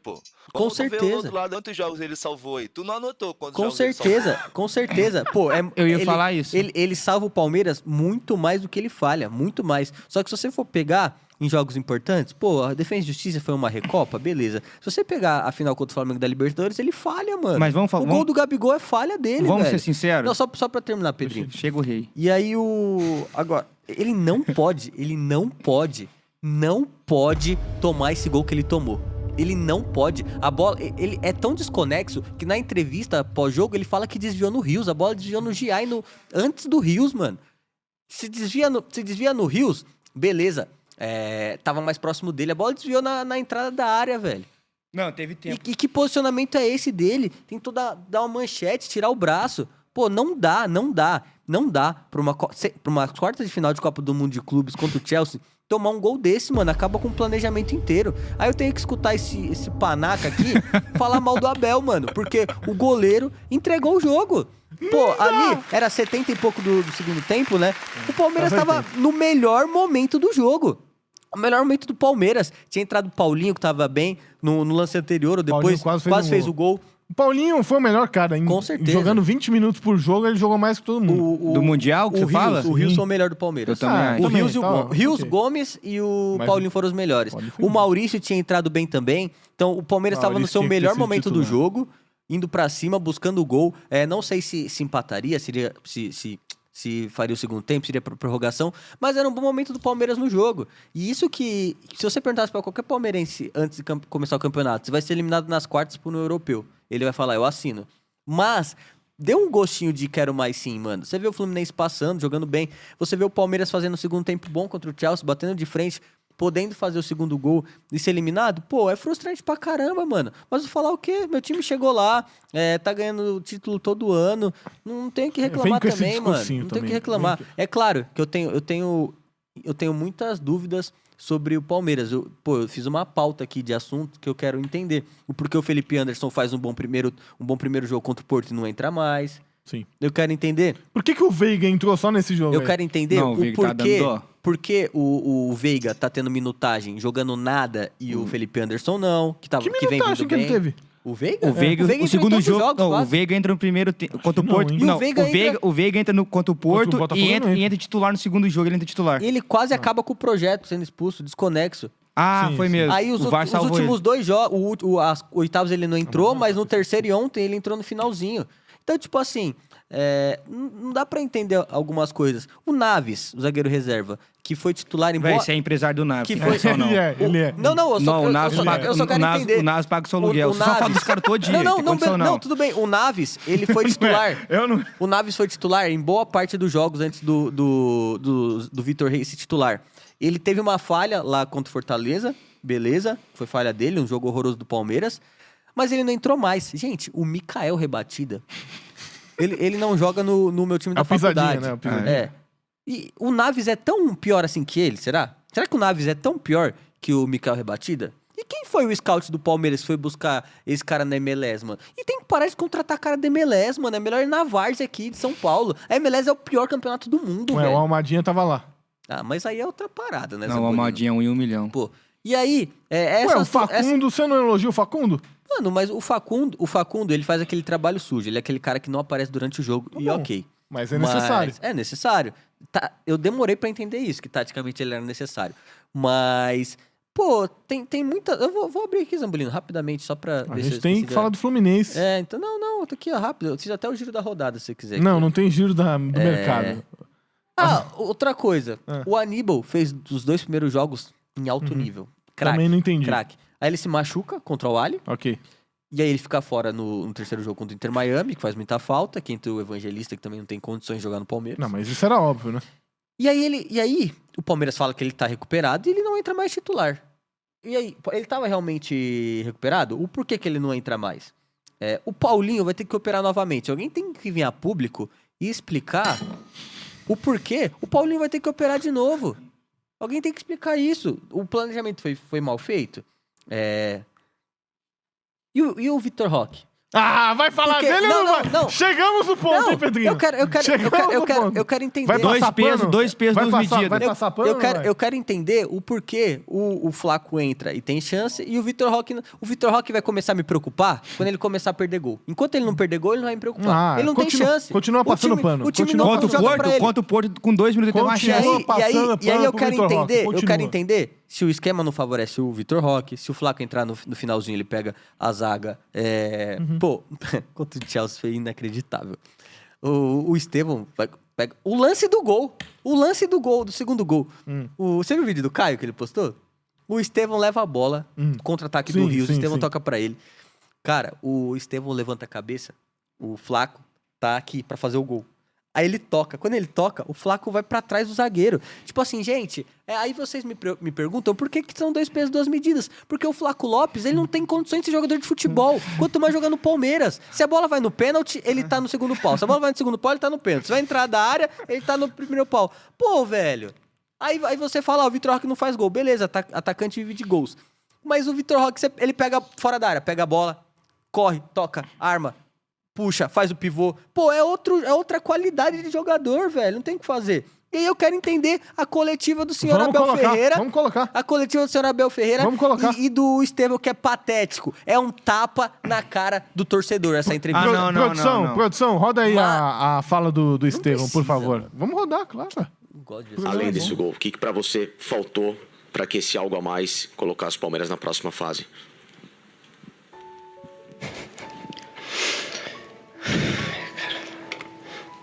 pô. Com Vamos ver certeza. do outro lado quantos jogos ele salvou aí. Tu não anotou quantos Com jogos ele salvou. certeza, com certeza. Pô, Eu ia falar isso. Ele salva o Palmeiras muito mais do que ele falha, muito mais. Só que se você for pegar em jogos importantes, pô, a Defensa e Justiça foi uma recopa, beleza. Se você pegar a final contra o Flamengo da Libertadores, ele falha, mano. Mas vamos O falar. gol do Gabigol é falha dele, Vamos velho. ser sinceros? Não, só pra terminar, Pedrinho. Chega o rei. E aí Agora, ele não pode tomar esse gol que ele tomou. Ele não pode. A bola, ele é tão desconexo que na entrevista pós-jogo ele fala que desviou no Rios. A bola desviou no Giai antes do Rios, mano. Se desvia no Rios, beleza. Tava mais próximo dele. A bola desviou na entrada da área, velho. Não, teve tempo. E que posicionamento é esse dele? Tentou dar uma manchete, tirar o braço. Pô, não dá pra uma quarta de final de Copa do Mundo de Clubes contra o Chelsea tomar um gol desse, mano. Acaba com o planejamento inteiro. Aí eu tenho que escutar esse panaca aqui falar mal do Abel, mano. Porque o goleiro entregou o jogo. Pô, ali era 70 e pouco do segundo tempo, né? O Palmeiras tava no melhor momento do jogo. O melhor momento do Palmeiras. Tinha entrado o Paulinho, que tava bem no lance anterior, ou depois quase fez o gol. O Paulinho foi o melhor cara. Com certeza. Jogando 20 minutos por jogo, ele jogou mais que todo mundo. Do Mundial, que você fala? O Rios foi o melhor do Palmeiras. Eu também acho. O Rios Gomes e o Paulinho foram os melhores. O Maurício tinha entrado bem também. Então, o Palmeiras estava no seu melhor momento do jogo, indo pra cima, buscando o gol. Não sei se empataria, se faria o segundo tempo, seria pra prorrogação, mas era um bom momento do Palmeiras no jogo. E isso que, se você perguntasse pra qualquer palmeirense antes de começar o campeonato, você vai ser eliminado nas quartas por um europeu. Ele vai falar, eu assino. Mas deu um gostinho de quero mais sim, mano. Você vê o Fluminense passando, jogando bem. Você vê o Palmeiras fazendo o segundo tempo bom contra o Chelsea, batendo de frente, podendo fazer o segundo gol e ser eliminado. Pô, é frustrante pra caramba, mano. Mas vou falar o quê? Meu time chegou lá, tá ganhando o título todo ano. Não tenho que reclamar também, mano. Não tenho que reclamar. É claro que eu tenho muitas dúvidas sobre o Palmeiras. Eu fiz uma pauta aqui de assunto que eu quero entender. O porquê o Felipe Anderson faz um bom primeiro jogo contra o Porto e não entra mais. Sim. Eu quero entender... Por que o Veiga entrou só nesse jogo? Eu quero entender o porquê... Tá dando dó. Por que o Veiga tá tendo minutagem, jogando nada, e o Felipe Anderson não, que vem vindo bem? Que ele teve? O Veiga? O segundo jogo, o Veiga entra no primeiro contra o Porto. O Veiga entra contra o Porto e entra titular no segundo jogo, ele entra titular. Ele quase acaba com o projeto sendo expulso, desconexo. Sim, foi mesmo. Aí os últimos dois jogos, as oitavos ele não entrou, mas no terceiro e ontem ele entrou no finalzinho. Então, tipo assim, não dá pra entender algumas coisas. O Naves, o zagueiro reserva, que foi titular em boa... Esse é empresário do Naves. Que foi... Ele é. Não, eu só quero entender. O Naves paga o seu aluguel. Você só fala dos caras todo dia. Não, tudo bem. O Naves, ele foi titular. O Naves foi titular em boa parte dos jogos antes do Vitor Reis ser titular. Ele teve uma falha lá contra o Fortaleza, beleza, foi falha dele, um jogo horroroso do Palmeiras, mas ele não entrou mais. Gente, o Mikael Rebatida, ele não joga no meu time da faculdade. Né? E o Naves é tão pior assim que ele, será? Será que o Naves é tão pior que o Mikael Rebatida? E quem foi o scout do Palmeiras que foi buscar esse cara na MLS, mano? E tem que parar de contratar cara da MLS, mano. É melhor ir na Várzea aqui de São Paulo. A MLS é o pior campeonato do mundo, velho. O Almadinha tava lá. Ah, mas aí é outra parada, né? Não, o Almadinha é 1 em 1 milhão. Pô, e aí... o Facundo, você não elogia o Facundo? Mano, mas o Facundo, ele faz aquele trabalho sujo. Ele é aquele cara que não aparece durante o jogo e ok. Mas é necessário. É necessário. Tá, eu demorei pra entender isso, que taticamente ele era necessário. Mas, pô, tem muita... Eu vou abrir aqui, Zambolino, rapidamente, só pra... A gente tem que falar do Fluminense. Então, não, tô aqui, ó, rápido. Eu fiz até o giro da rodada, se você quiser. Não tem giro do mercado. Outra coisa. O Aníbal fez os 2 primeiros jogos em alto nível. Craque. Também não entendi. Craque. Aí ele se machuca contra o Ali. Ok. E aí ele fica fora no terceiro jogo contra o Inter Miami, que faz muita falta, que entra o Evangelista, que também não tem condições de jogar no Palmeiras. Não, mas isso era óbvio, né? E aí o Palmeiras fala que ele tá recuperado e ele não entra mais titular. E aí, ele tava realmente recuperado? O porquê que ele não entra mais? O Paulinho vai ter que operar novamente. Alguém tem que vir a público e explicar o porquê. O Paulinho vai ter que operar de novo. Alguém tem que explicar isso. O planejamento foi mal feito? E o Vitor Roque? Vai falar dele ou não vai? Não. Chegamos no ponto, hein, Pedrinho? Eu quero entender. Vai passar dois pesos, duas medidas. Vai passar pano? Eu quero entender o porquê o Flaco entra e tem chance e o Vitor Roque vai começar a me preocupar quando ele começar a perder gol. Enquanto ele não perder gol, ele não vai me preocupar. Ele não tem chance. Continua passando pano. O time não joga pra ele. Contra o Porto, com 2 minutos, tem uma chance. E aí eu quero entender se o esquema não favorece o Vitor Roque, se o Flaco entrar no finalzinho, ele pega a zaga. Pô, contra o Chelsea foi inacreditável. O Estevão pega o lance do gol. Do segundo gol. Você viu o vídeo do Caio que ele postou? O Estevão leva a bola, contra-ataque do Rios, o Estevão toca pra ele. Cara, o Estevão levanta a cabeça, o Flaco tá aqui pra fazer o gol. Aí ele toca. Quando ele toca, o Flaco vai pra trás do zagueiro. Tipo assim, gente, aí vocês me perguntam por que são 2 pesos, 2 medidas? Porque o Flaco Lopes, ele não tem condições de ser jogador de futebol. Quanto mais jogar no Palmeiras. Se a bola vai no pênalti, ele tá no segundo pau. Se a bola vai no segundo pau, ele tá no pênalti. Se vai entrar da área, ele tá no primeiro pau. Pô, velho. Aí você fala, o Vitor Roque não faz gol. Beleza, atacante vive de gols. Mas o Vitor Roque, ele pega fora da área, pega a bola, corre, toca, arma, puxa, faz o pivô. Pô, é outra qualidade de jogador, velho. Não tem o que fazer. E aí eu quero entender a coletiva do senhor Abel Ferreira. Vamos colocar. A coletiva do senhor Abel Ferreira. Vamos colocar. E do Estevão, que é patético. É um tapa na cara do torcedor, essa entrevista. não. Produção, roda aí a fala do Estevão, por precisa, favor. mano. Vamos rodar, claro. Não gosto disso. Além desse gol, o que pra você faltou para que esse algo a mais colocasse o Palmeiras na próxima fase?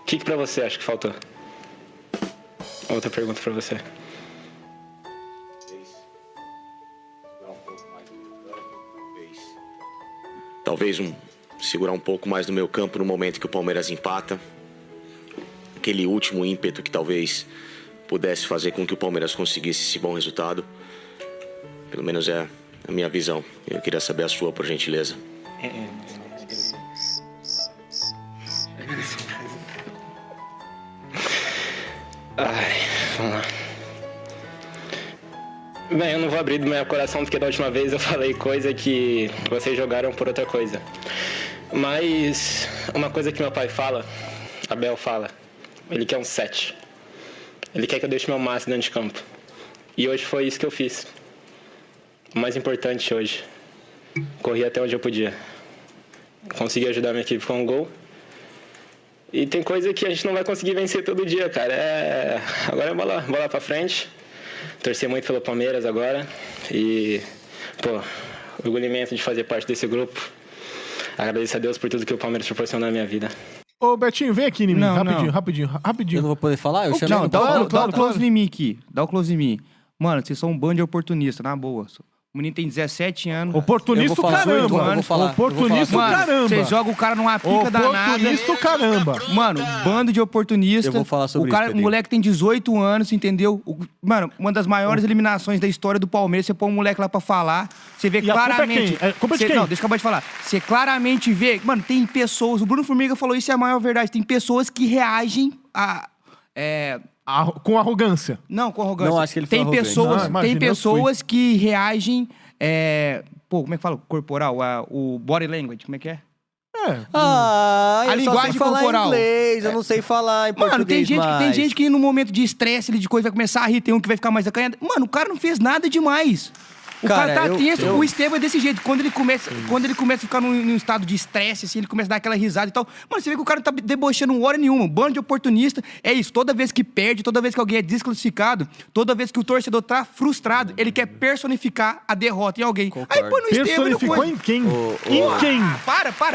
O que pra você acha que faltou? Outra pergunta pra você. Talvez segurar um pouco mais no meio campo no momento que o Palmeiras empata. Aquele último ímpeto que talvez pudesse fazer com que o Palmeiras conseguisse esse bom resultado. Pelo menos é a minha visão. Eu queria saber a sua, por gentileza. Vamos lá. Bem, eu não vou abrir do meu coração porque da última vez eu falei coisa que vocês jogaram por outra coisa. Mas uma coisa que meu pai fala, Abel fala, ele quer um 7. Ele quer que eu deixe meu máximo dentro de campo. E hoje foi isso que eu fiz. O mais importante hoje. Corri até onde eu podia. Consegui ajudar minha equipe com um gol. E tem coisa que a gente não vai conseguir vencer todo dia, cara. Agora é bola pra frente. Torcer muito pelo Palmeiras agora. E, orgulho imenso de fazer parte desse grupo. Agradeço a Deus por tudo que o Palmeiras proporcionou na minha vida. Ô, Betinho, vem aqui em mim. Não, rapidinho. Eu não vou poder falar? Eu chamei Não, o dá o close em mim aqui. Dá o close em mim. Mano, vocês são um bando de oportunistas, na boa. O menino tem 17 anos. Oportunista Eu vou falar, caramba. eu vou falar. Oportunista Mano, caramba. vocês jogam o cara numa pica danada. Oportunista caramba. Mano, bando de oportunistas. Eu vou falar sobre o cara, isso, o Pedrinho. moleque tem 18 anos, entendeu? Mano, uma das maiores eliminações da história do Palmeiras. Você põe um moleque lá pra falar, você vê E a culpa é claramente... quem? É culpa de quem? Não, deixa eu acabar de falar. Você claramente vê... Mano, tem pessoas... O Bruno Formiga falou isso, é a maior verdade. Tem pessoas que reagem a... Com arrogância. Não, com arrogância. Não acho que ele foi tem arrogante. pessoas, Não, imagina, tem eu pessoas que reagem... como é que fala? Corporal, o body language, como é que é? A A linguagem falar corporal. inglês, eu não sei falar em português. Mano, tem mais. gente que no momento de estresse, de coisa, vai começar a rir, tem um que vai ficar mais acanhado. Mano, o cara não fez nada demais. O cara tá tenso, o Estevão é desse jeito. Quando ele começa a ficar num estado de estresse, assim, ele começa a dar aquela risada e tal. Mano, você vê que o cara tá debochando hora nenhuma. Um bando de oportunista. É isso, toda vez que perde, toda vez que alguém é desclassificado, toda vez que o torcedor tá frustrado, ele quer personificar a derrota em alguém. Concordo. Aí põe no Estevão e no Personificou coisa. em quem? Em quem?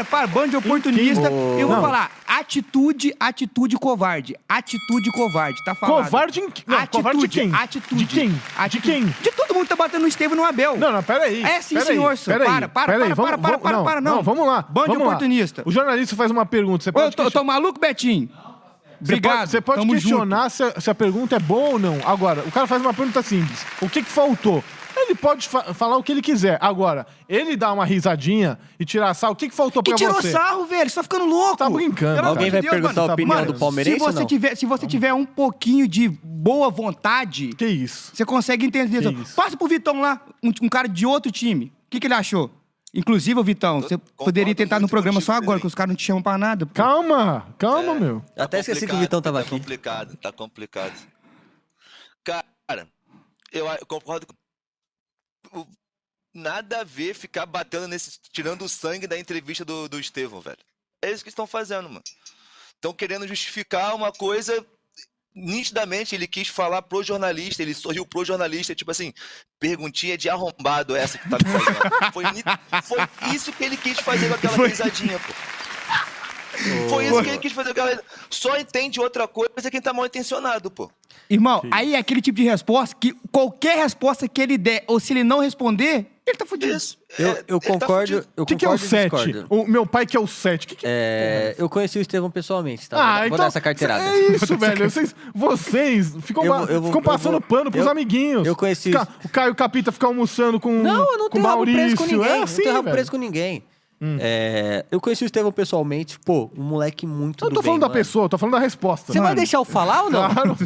Para, bando de oportunista. Eu vou Não. falar, atitude covarde. Atitude covarde, tá falado. Covarde em quem? Não, covarde de quem? Atitude. De quem? De quem? De todo mundo que tá batendo no Estevão e no Abel. Não, peraí. É sim, peraí, senhor, senhor. peraí, Para, não. Vamos lá. Bando de vamos lá. oportunista. O jornalista faz uma pergunta. Você pode Eu tô maluco, Betinho? Obrigado. Você pode tamo questionar se a pergunta é boa ou não. Agora, o cara faz uma pergunta simples. O que faltou? Ele pode falar o que ele quiser. Agora, ele dá uma risadinha e tirar sarro. O que faltou pra junto. Que você? tirou sarro, velho. Você tá ficando louco. Tá brincando. Pelo Alguém amor vai de Deus, perguntar mano. a opinião Mano, do palmeirense ou não? Se você tiver um pouquinho de boa vontade, Que isso? você consegue entender. Que isso? Passa pro Vitão lá, um cara de outro time. O que ele achou? Inclusive, ô Vitão, você poderia tentar no muito programa contigo, só agora, Pedrinho. que os caras não te chamam pra nada. pô. Calma, meu. Até esqueci que o Vitão tava aqui. Tá complicado. Cara, eu concordo com... Nada a ver ficar batendo tirando o sangue da entrevista do Estevão, velho. É isso que estão fazendo, mano. Estão querendo justificar uma coisa... Nitidamente ele quis falar pro jornalista, ele sorriu pro jornalista, tipo assim, perguntinha de arrombado essa que tá me fazendo. Foi isso que ele quis fazer com aquela risadinha, pô. Foi isso que ele quis fazer com aquela... Só entende outra coisa quem tá mal intencionado, pô. Irmão, aí é aquele tipo de resposta que qualquer resposta que ele der, ou se ele não responder, Ele tá fudido. Isso. Eu concordo, eu O que é o concordo e 7? discordo. O meu pai que é o 7. Que Eu conheci o Estevão pessoalmente, tá? Vou dar essa carteirada. É isso, velho. Vocês ficam, ficam passando pano pros amiguinhos. Eu conheci O Caio Capita fica almoçando com Não, eu não com tenho rabo preso com Maurício. ninguém. É assim, não tenho rabo velho. preso com ninguém. Eu conheci o Estevão pessoalmente, pô, um moleque muito Eu não tô do falando bem, da mano. pessoa, eu tô falando da resposta. Você vai deixar eu falar ou não? Claro.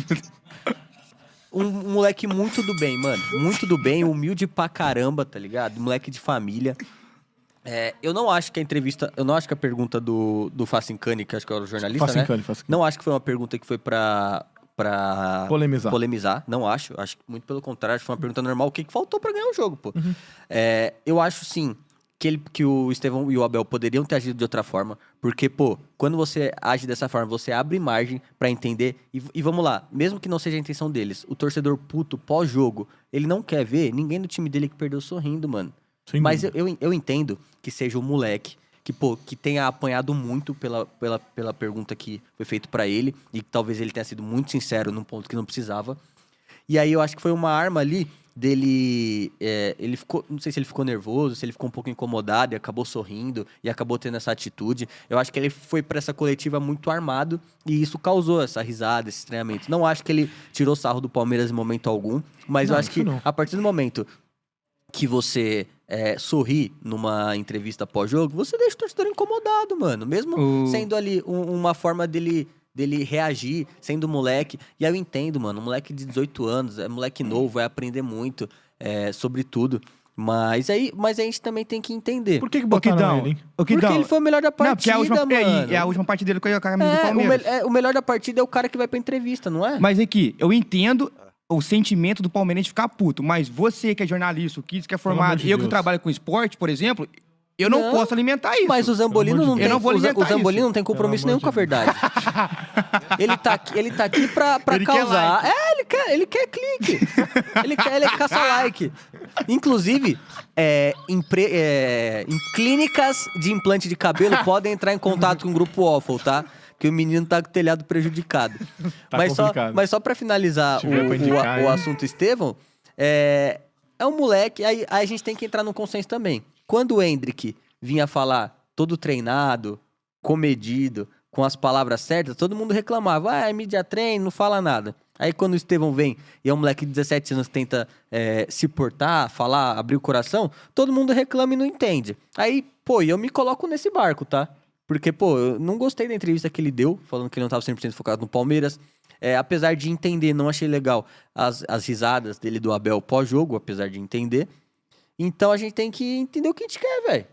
Um moleque muito do bem, mano. Muito do bem, humilde pra caramba, tá ligado? Moleque de família. Eu não acho que a entrevista... Eu não acho que a pergunta do Facincani, que acho que era o jornalista, Facincani, né? Facincani. Não acho que foi uma pergunta que foi pra Polemizar. Não acho. Acho que muito pelo contrário. Acho que foi uma pergunta normal. O que faltou pra ganhar o jogo, pô? Eu acho, sim, que o Estevão e o Abel poderiam ter agido de outra forma. Porque, pô, quando você age dessa forma, você abre margem pra entender. E vamos lá, mesmo que não seja a intenção deles, o torcedor puto pós-jogo, ele não quer ver ninguém do time dele que perdeu sorrindo, mano. Sem Mas dúvida. eu entendo que seja o moleque que, pô, que tenha apanhado muito pela pergunta que foi feita pra ele e que talvez ele tenha sido muito sincero num ponto que não precisava. E aí eu acho que foi uma arma ali dele... ele ficou... Não sei se ele ficou nervoso, se ele ficou um pouco incomodado e acabou sorrindo e acabou tendo essa atitude. Eu acho que ele foi pra essa coletiva muito armado e isso causou essa risada, esse estranhamento. Não acho que ele tirou sarro do Palmeiras em momento algum, mas eu acho que a partir do momento que você sorri numa entrevista pós-jogo, você deixa o torcedor incomodado, mano. Mesmo sendo ali uma forma dele reagir, sendo moleque. E aí eu entendo, mano, um moleque de 18 anos, é moleque novo, vai aprender muito sobre tudo. Mas aí a gente também tem que entender. Por que botaram ele, hein? Porque ele foi o melhor da partida, Não, porque mano. é a última partida dele com a camisa do Palmeiras. O melhor da partida é o cara que vai pra entrevista, não é? Mas aqui, eu entendo o sentimento do palmeirense ficar puto, mas você que é jornalista, o Kids que é formado, de eu que Deus. trabalho com esporte, por exemplo, eu não posso alimentar isso. Mas o Zambolino não tem. Eu não vou O alimentar Zambolino isso. não tem compromisso Pelo nenhum amor com a de verdade. Ele tá aqui pra Ele quer causar. like. Ele quer clique. ele caça like. Inclusive, em clínicas de implante de cabelo podem entrar em contato com o grupo Waffle, tá? Que o menino tá com o telhado prejudicado. Tá mas complicado. só pra finalizar Se tiver pra indicar, o hein? assunto Estevão, é um moleque, aí a gente tem que entrar num consenso também. Quando o Hendrick vinha falar todo treinado, comedido, com as palavras certas, todo mundo reclamava. É mídia treino, não fala nada. Aí quando o Estevão vem e é um moleque de 17 anos que tenta se portar, falar, abrir o coração, todo mundo reclama e não entende. Aí, pô, eu me coloco nesse barco, tá? Porque, pô, eu não gostei da entrevista que ele deu, falando que ele não tava 100% focado no Palmeiras. Apesar de entender, não achei legal as risadas dele do Abel pós-jogo, apesar de entender. Então a gente tem que entender o que a gente quer, velho.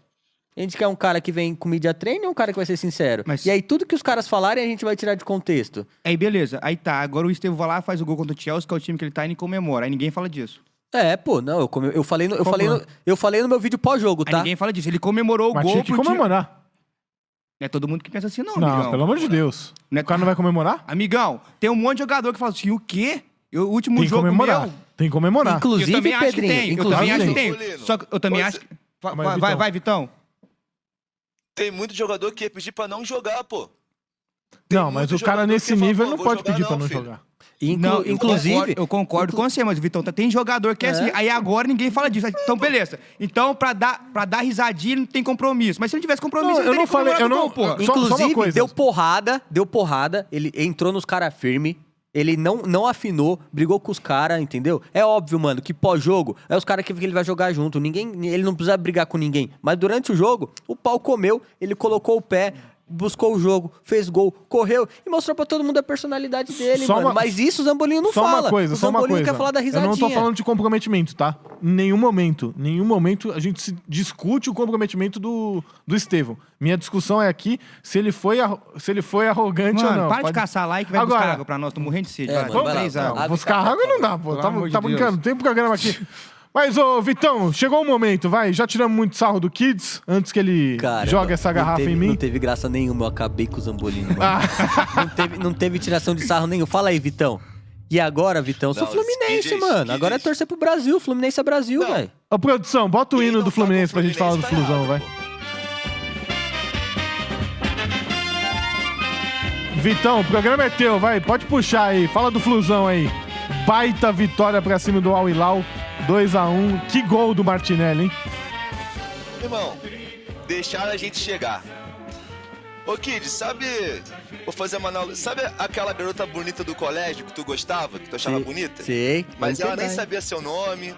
A gente quer um cara que vem com mídia treino ou um cara que vai ser sincero? Mas- E aí tudo que os caras falarem a gente vai tirar de contexto. Aí beleza, aí tá, agora o Estevão vai lá, faz o gol contra o Chelsea, que é o time que ele tá indo e comemora, aí ninguém fala disso. Pô, não, eu falei no meu vídeo pós-jogo, Aí tá? ninguém fala disso, ele comemorou o Mas gol tinha que pro time. comemorar. Não é todo mundo que pensa assim não, Não, amigão. pelo amor de Deus. Não é- O cara não vai comemorar? Amigão, tem um monte de jogador que fala assim, o quê? O último Tem que jogo comemorar. meu... Tem que comemorar. Eu Inclusive, também acho que Pedrinho, tem, eu inclusive, também acho que tem. tem. Só que eu também Pode acho... ser. Mas, Vitão. Vai, Vitão. Tem muito jogador que ia pedir pra não jogar, pô. Não, mas muito o cara jogador nesse que fala, nível pô, não vou pode jogar pedir pra não, não filho. jogar. Não, inclusive, eu concordo com você, mas, Vitão, tem jogador que é assim, aí agora ninguém fala disso. Então, beleza. Então, pra dar risadinha, não tem compromisso. Mas se não tivesse compromisso, Não, ele eu teria não falei- comemorado eu não- o gol, porra. Só uma inclusive, coisa. deu porrada, ele entrou nos caras firme, ele não afinou, brigou com os caras, entendeu? É óbvio, mano, que pós-jogo, é os caras que ele vai jogar junto, ele não precisa brigar com ninguém. Mas durante o jogo, o pau comeu, ele colocou o pé, buscou o jogo, fez gol, correu e mostrou pra todo mundo a personalidade dele, Só mano. uma- Mas isso o Zambolino não Só fala. uma coisa, o só uma Zambolino coisa. quer falar da Eu risadinha. não tô falando de comprometimento, tá? Em nenhum momento a gente se discute o comprometimento do Estevão. Minha discussão é aqui se ele foi arrogante ou Mano, não. para Pode- de caçar like e vai Agora- buscar água pra nós. Tô morrendo de sede. É, vai, mano, vai lá, três vai lá. águas. Não, buscar água não dá, pô. Pelo Tá amor de brincando, Deus. tem programa aqui. Mas, ô, Vitão, chegou o momento, vai. Já tiramos muito sarro do Kids antes que ele Cara, jogue essa não garrafa teve- em mim. Não teve graça nenhuma, eu acabei com o Zambolino, mano. Ah. Não teve tiração de sarro nenhum. Fala aí, Vitão. E agora, Vitão? Eu sou Não, Fluminense, que mano. isso, Agora é que torcer pro Brasil. Fluminense é Brasil, Não. velho. Ô, produção, bota o Quem hino não do tá Fluminense com pra gente falar do Fluminense tá Flusão, vai. errado, pô. Vitão, o programa é teu, vai. Pode puxar aí. Fala do Flusão aí. Baita vitória pra cima do Al Hilal. 2x1. Que gol do Martinelli, hein? Irmão, deixaram a gente chegar. Ô, Kid, sabe... Vou fazer uma analogia. Sabe aquela garota bonita do colégio que tu gostava, que tu achava bonita? Sei. Mas vamos ela pegar, nem hein? sabia seu nome.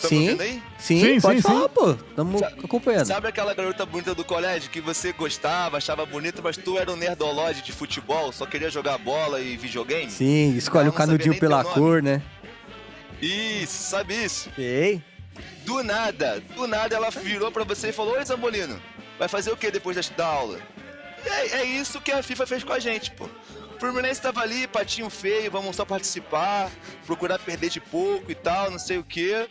Tá me Sim. ouvindo aí? Sim, Sim, pode sim, falar, sim. pô. Tamo acompanhando. Sabe aquela garota bonita do colégio que você gostava, achava bonita, mas tu era um nerdolóide de futebol, só queria jogar bola e videogame? Sim, escolhe Ela o não sabia canudinho nem pela teu nome. cor, né? Isso, sabe isso? Sei. Do nada ela virou pra você e falou: Oi, Zambolino, vai fazer o que depois da aula? E é isso que a FIFA fez com a gente, pô. O Fluminense tava ali, patinho feio, vamos só participar, procurar perder de pouco e tal, não sei o quê.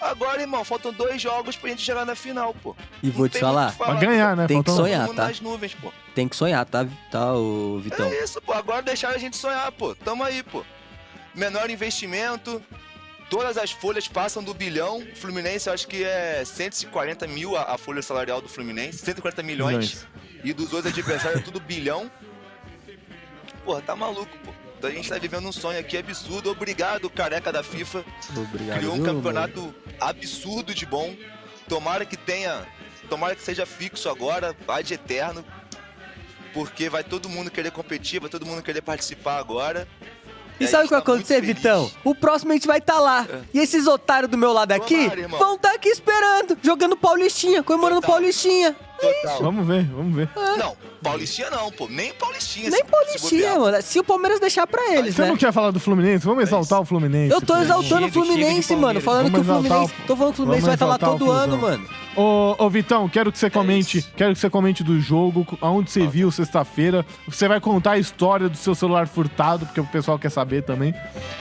Agora, irmão, faltam 2 jogos pra gente chegar na final, pô. E vou Não te tem falar, muito o que Pra ganhar, né? Tem que Faltando- sonhar. Todo mundo tá? nas nuvens, pô. tem que sonhar, tá, ô Vitão? É isso, pô. Agora deixaram a gente sonhar, pô. Tamo aí, pô. Menor investimento. Todas as folhas passam do bilhão. Fluminense, eu acho que é 140 mil a folha salarial do Fluminense. 140 milhões. E dos outros adversários é tudo bilhão. Porra, tá maluco, pô. Então a gente tá vivendo um sonho aqui absurdo. Obrigado, careca da FIFA. Obrigado. Criou um viu, campeonato absurdo de bom. Tomara que seja fixo agora, vai de eterno. Porque vai todo mundo querer competir, vai todo mundo querer participar agora. E a sabe o gente que vai tá muito acontecer, feliz. Vitão? O próximo a gente vai estar lá. E esses otários do meu lado aqui Tomara, irmão. vão estar aqui esperando, jogando Paulistinha, comemorando Total. Paulistinha. Total. Vamos ver, vamos ver. Não, Paulistinha não, pô. Nem Paulistinha. Nem se Paulistinha, bobear. mano. Se o Palmeiras deixar pra eles, Você né? não quer falar do Fluminense? Vamos exaltar o Fluminense. Eu tô exaltando o Chega de Fluminense, mano. Palmeiras. Falando que o Vamos exaltar Fluminense. o- Tô falando que o Fluminense vamos vai estar lá exaltar o todo ano, Flusão. mano. Ô, Vitão, quero que você comente. Quero que você comente do jogo, aonde você viu sexta-feira. Você vai contar a história do seu celular furtado, porque o pessoal quer saber também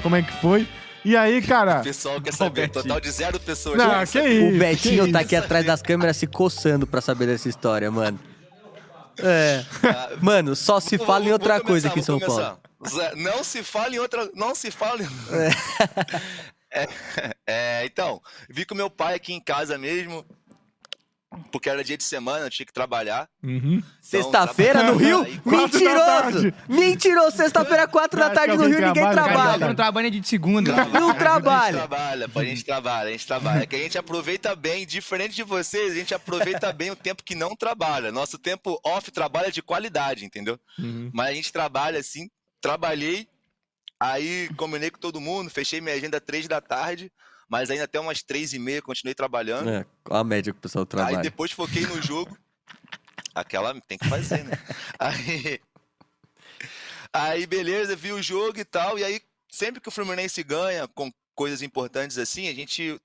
como é que foi. E aí, cara. O pessoal quer saber. Total de 0 pessoas. Não, quer que saber. isso. O Betinho que tá isso. aqui atrás das câmeras se coçando pra saber dessa história, mano. É. Mano, só se fala em Vou outra começar, coisa aqui em vou São Paulo. começar. Não se fala em outra. Não se fala em. Então, vi com meu pai aqui em casa mesmo. Porque era dia de semana, eu tinha que trabalhar. Uhum. Sexta-feira no Rio? Aí, 4 da Mentiroso! tarde. Mentiroso! Sexta-feira, 4 da Acho tarde que no alguém Rio, ninguém trabalha, Carioca trabalha. não trabalha de segunda. Não trabalha. A gente trabalha. É que a gente aproveita bem, diferente de vocês, a gente aproveita bem o tempo que não trabalha. Nosso tempo off trabalha de qualidade, entendeu? Mas a gente trabalha assim, trabalhei, aí combinei com todo mundo, fechei minha agenda 3 da tarde, mas ainda até umas 3h30 continuei trabalhando. É, qual a média que o pessoal Aí trabalha? depois foquei no jogo. Aquela tem que fazer, né? Aí beleza, vi o jogo e tal. E aí, sempre que o Fluminense ganha com coisas importantes assim,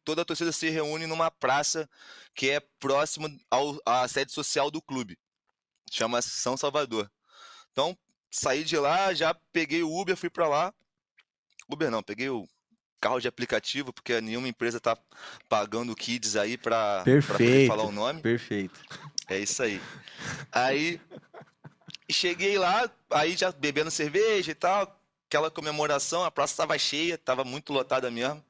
toda a torcida se reúne numa praça que é próximo à sede social do clube. Chama São Salvador. Então, saí de lá, já peguei o Uber, fui pra lá. Uber não, peguei o carro de aplicativo, porque nenhuma empresa tá pagando kids aí pra poder Perfeito. falar o nome. Perfeito. É isso aí. Aí cheguei lá, aí já bebendo cerveja e tal, aquela comemoração, a praça estava cheia, estava muito lotada mesmo.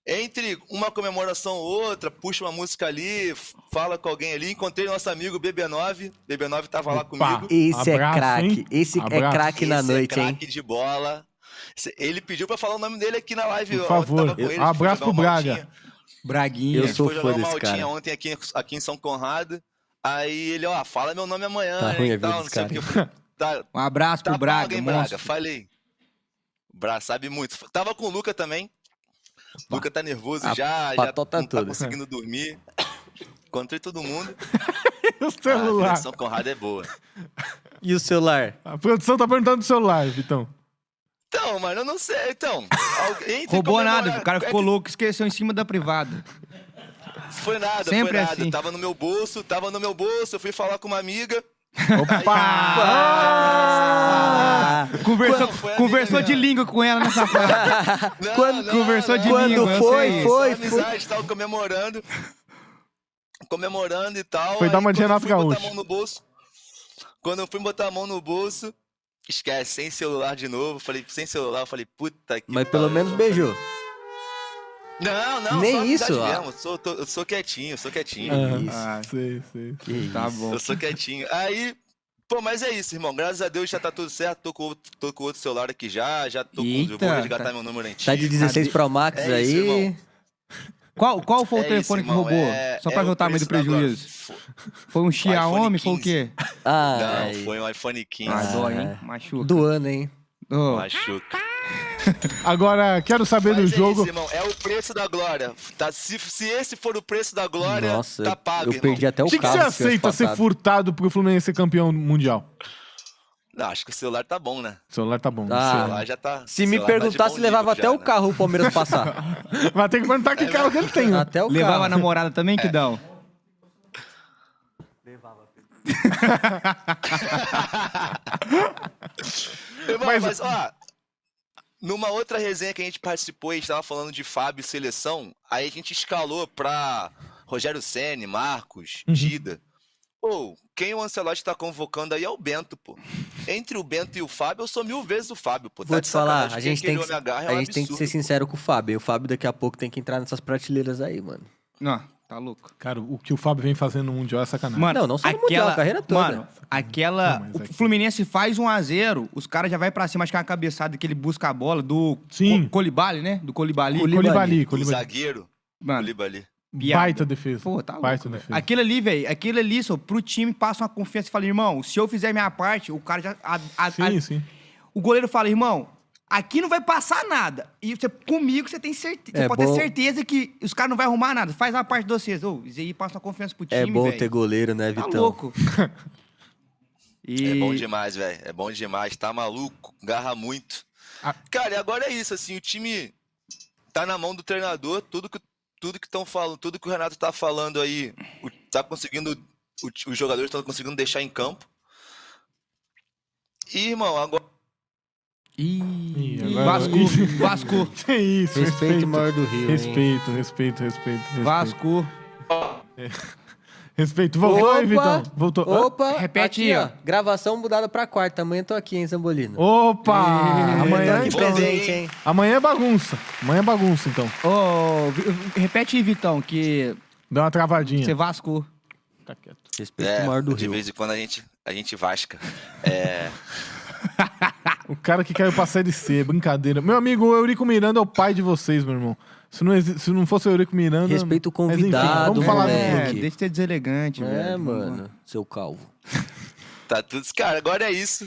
Entre uma comemoração ou outra, puxa uma música ali, fala com alguém ali, encontrei nosso amigo BB9, BB9 estava lá comigo. Esse Abraço, é craque. hein? Esse é Abraço. craque na Esse noite, é hein? craque de bola. Ele pediu pra falar o nome dele aqui na live. Por ó, favor. eu tava com ele, a gente foi Abraço jogar pro uma Braga. maltinha. Braguinha. Eu A gente sou foi fã jogar uma desse maltinha cara. ontem aqui em São Conrado. Aí ele, ó, fala meu nome amanhã, Tá hein, ruim a e vida tal, não desse sei o cara. que. Eu falei, tá, Um abraço pro tá Braga, pago, hein, Braga? monstro. Falei. Braga sabe muito. Tava com o Luca também. O Luca tá nervoso A já patota não tá toda. conseguindo dormir. Encontrei todo mundo. O A celular. São Conrado é boa. E o celular? A produção tá perguntando do celular, Vitão. Então, mano, eu não sei. Então, alguém tem que Roubou comemorar. nada, o cara É ficou que louco, esqueceu em cima da privada. Foi nada, Sempre foi nada. assim. Tava no meu bolso, eu fui falar com uma amiga. Opa! Conversou, Quando foi a conversou amiga de língua com ela nessa fase. Não, Quando conversou de Quando língua, eu foi, sei. foi, Só amizade, tava comemorando e tal. Foi dar uma de quando eu Renato fui botar a Gaúcho. mão no bolso, quando eu fui botar a mão no bolso, esquece, sem celular de novo. Falei, sem celular, eu falei, puta que Mas pelo pariu. menos beijou. Não, Nem só amizade isso, ó. mesmo. Eu sou quietinho, eu sou quietinho. Aham. Isso. Sei. Que Tá isso. bom. Eu sou quietinho. Aí, Pô, mas é isso, irmão. Graças a Deus já tá tudo certo. Tô com outro celular aqui já tô com. Eu vou Eita, resgatar tá- meu número antigo. Tá de 16 Pro Max É aí. isso, irmão. Qual foi o É telefone isso, que irmão, roubou? Só pra ver o tamanho do preço da prejuízo. Glória. Foi um Xiaomi? iPhone Foi o 15. quê? Ai, Não, foi um iPhone 15. Ah, dói, hein? Machuca. do ano, hein? Ô, Machuca. Agora, quero saber do Mas é jogo. isso, irmão. É o preço da glória. Tá, se esse for o preço da glória, Nossa, tá pago, eu irmão. perdi até o O que carro. você se tivesse aceita ser passado. furtado pro Fluminense ser campeão mundial? Não, acho que o celular tá bom, né? O celular tá bom. Ah, O celular já tá. Se me celular tá de perguntasse, bom levava nível até já, o né? carro o Palmeiras passar. Vai ter que perguntar que carro que ele tem, né? Até o levava a carro. namorada também, que dão? Irmão, Mas- mas, ó, numa outra resenha que a gente participou, a gente tava falando de Fábio e seleção, aí a gente escalou pra Rogério Ceni, Marcos, Dida. Pô, quem o Ancelotti tá convocando aí é o Bento, pô. Entre o Bento e o Fábio, eu sou 1000 vezes o Fábio, pô. Vou Tá te de falar, sacanagem. a Quem gente, tem aquele que, homem agarra é a um gente tem que ser absurdo. sincero com o Fábio. E o Fábio daqui a pouco tem que entrar nessas prateleiras aí, mano. Não, tá louco. Cara, o que o Fábio vem fazendo no Mundial é sacanagem. Mano, Não só no Mundial, a carreira toda. Mano, aquela. Não, mas O aqui- Fluminense faz 1-0, os caras já vai pra cima, acho que é uma cabeçada que ele busca a bola do Sim. Colibali, né? Do Colibali. Colibali. O zagueiro, Mano, Colibali. piada. Baita defesa. Pô, tá louco. Baita velho. defesa. Aquele ali, velho, aquele ali, só, pro time passa uma confiança e fala, irmão, se eu fizer minha parte, o cara já. Sim. O goleiro fala, irmão, aqui não vai passar nada. E você, comigo você tem certeza. É Você pode ter bom- certeza que os caras não vão arrumar nada. Faz a parte de vocês. Ô, isso aí passa uma confiança pro time. É bom velho. ter goleiro, né, Tá Vitão? louco. E... É bom demais, velho. É bom demais. Tá maluco. Garra muito. Ah. Cara, e agora é isso, assim, o time tá na mão do treinador, tudo que estão falando, tudo que o Renato tá falando aí, tá conseguindo, os jogadores estão conseguindo deixar em campo. E, irmão, agora Ih, Ih, agora- Vasco. Que isso, Respeito o maior do Rio, hein? Respeito. Vasco. Respeito. Voltou, hein, Vitão? Voltou. Opa, Repete aqui, aí, ó. Gravação mudada pra quarta. Amanhã tô aqui, hein, Zambolino? Opa! Tô Amanhã, aqui então. presente, hein? Amanhã é bagunça. Amanhã é bagunça, então. Ô, repete aí, Vitão, que Dá uma travadinha. você Vasco. Tá quieto. Respeito o maior do de Rio. vez em quando a gente vasca. É, O cara que caiu pra Série C, brincadeira. Meu amigo, o Eurico Miranda é o pai de vocês, meu irmão. Se não fosse o Eurico Miranda... Respeita o Mas, enfim, convidado, vamos falar do moleque. jogo. É, deixa de ser deselegante, velho. É, mano. Seu calvo. tá tudo. Cara, agora é isso.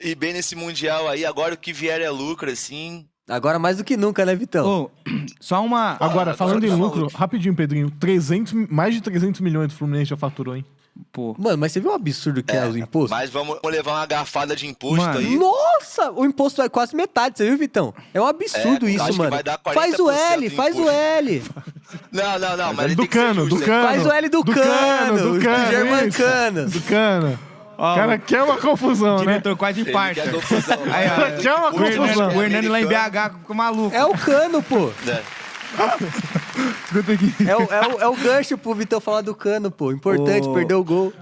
E bem nesse Mundial aí, agora o que vier é lucro, assim. Agora mais do que nunca, né, Vitão? Ô, só uma... Agora, falando em tá lucro, maluco. rapidinho, Pedrinho. Mais de 300 milhões do Fluminense já faturou, hein? Pô, Mano, mas você viu o absurdo que é os impostos? Mas vamos levar uma garfada de imposto Mano, aí. Nossa! O imposto é quase metade, você viu, Vitão? É um absurdo É, isso, acho que mano. vai dar Faz o 40% L, do faz o imposto. L. Não, mas ele do tem que ser cano, justo, do né? cano. Faz o L do cano, do cano. Germancano. Isso, do cano. ó, O cara quer uma confusão, o né? diretor quase Ele infarta. quer confusão. Aí, ó, Que é uma o Hernani- confusão. O Hernani lá em Americano. BH ficou maluco. É o cano, pô. É. Escuta aqui. É o gancho pro Vitão falar do cano, pô. Importante, Ô. perdeu o gol.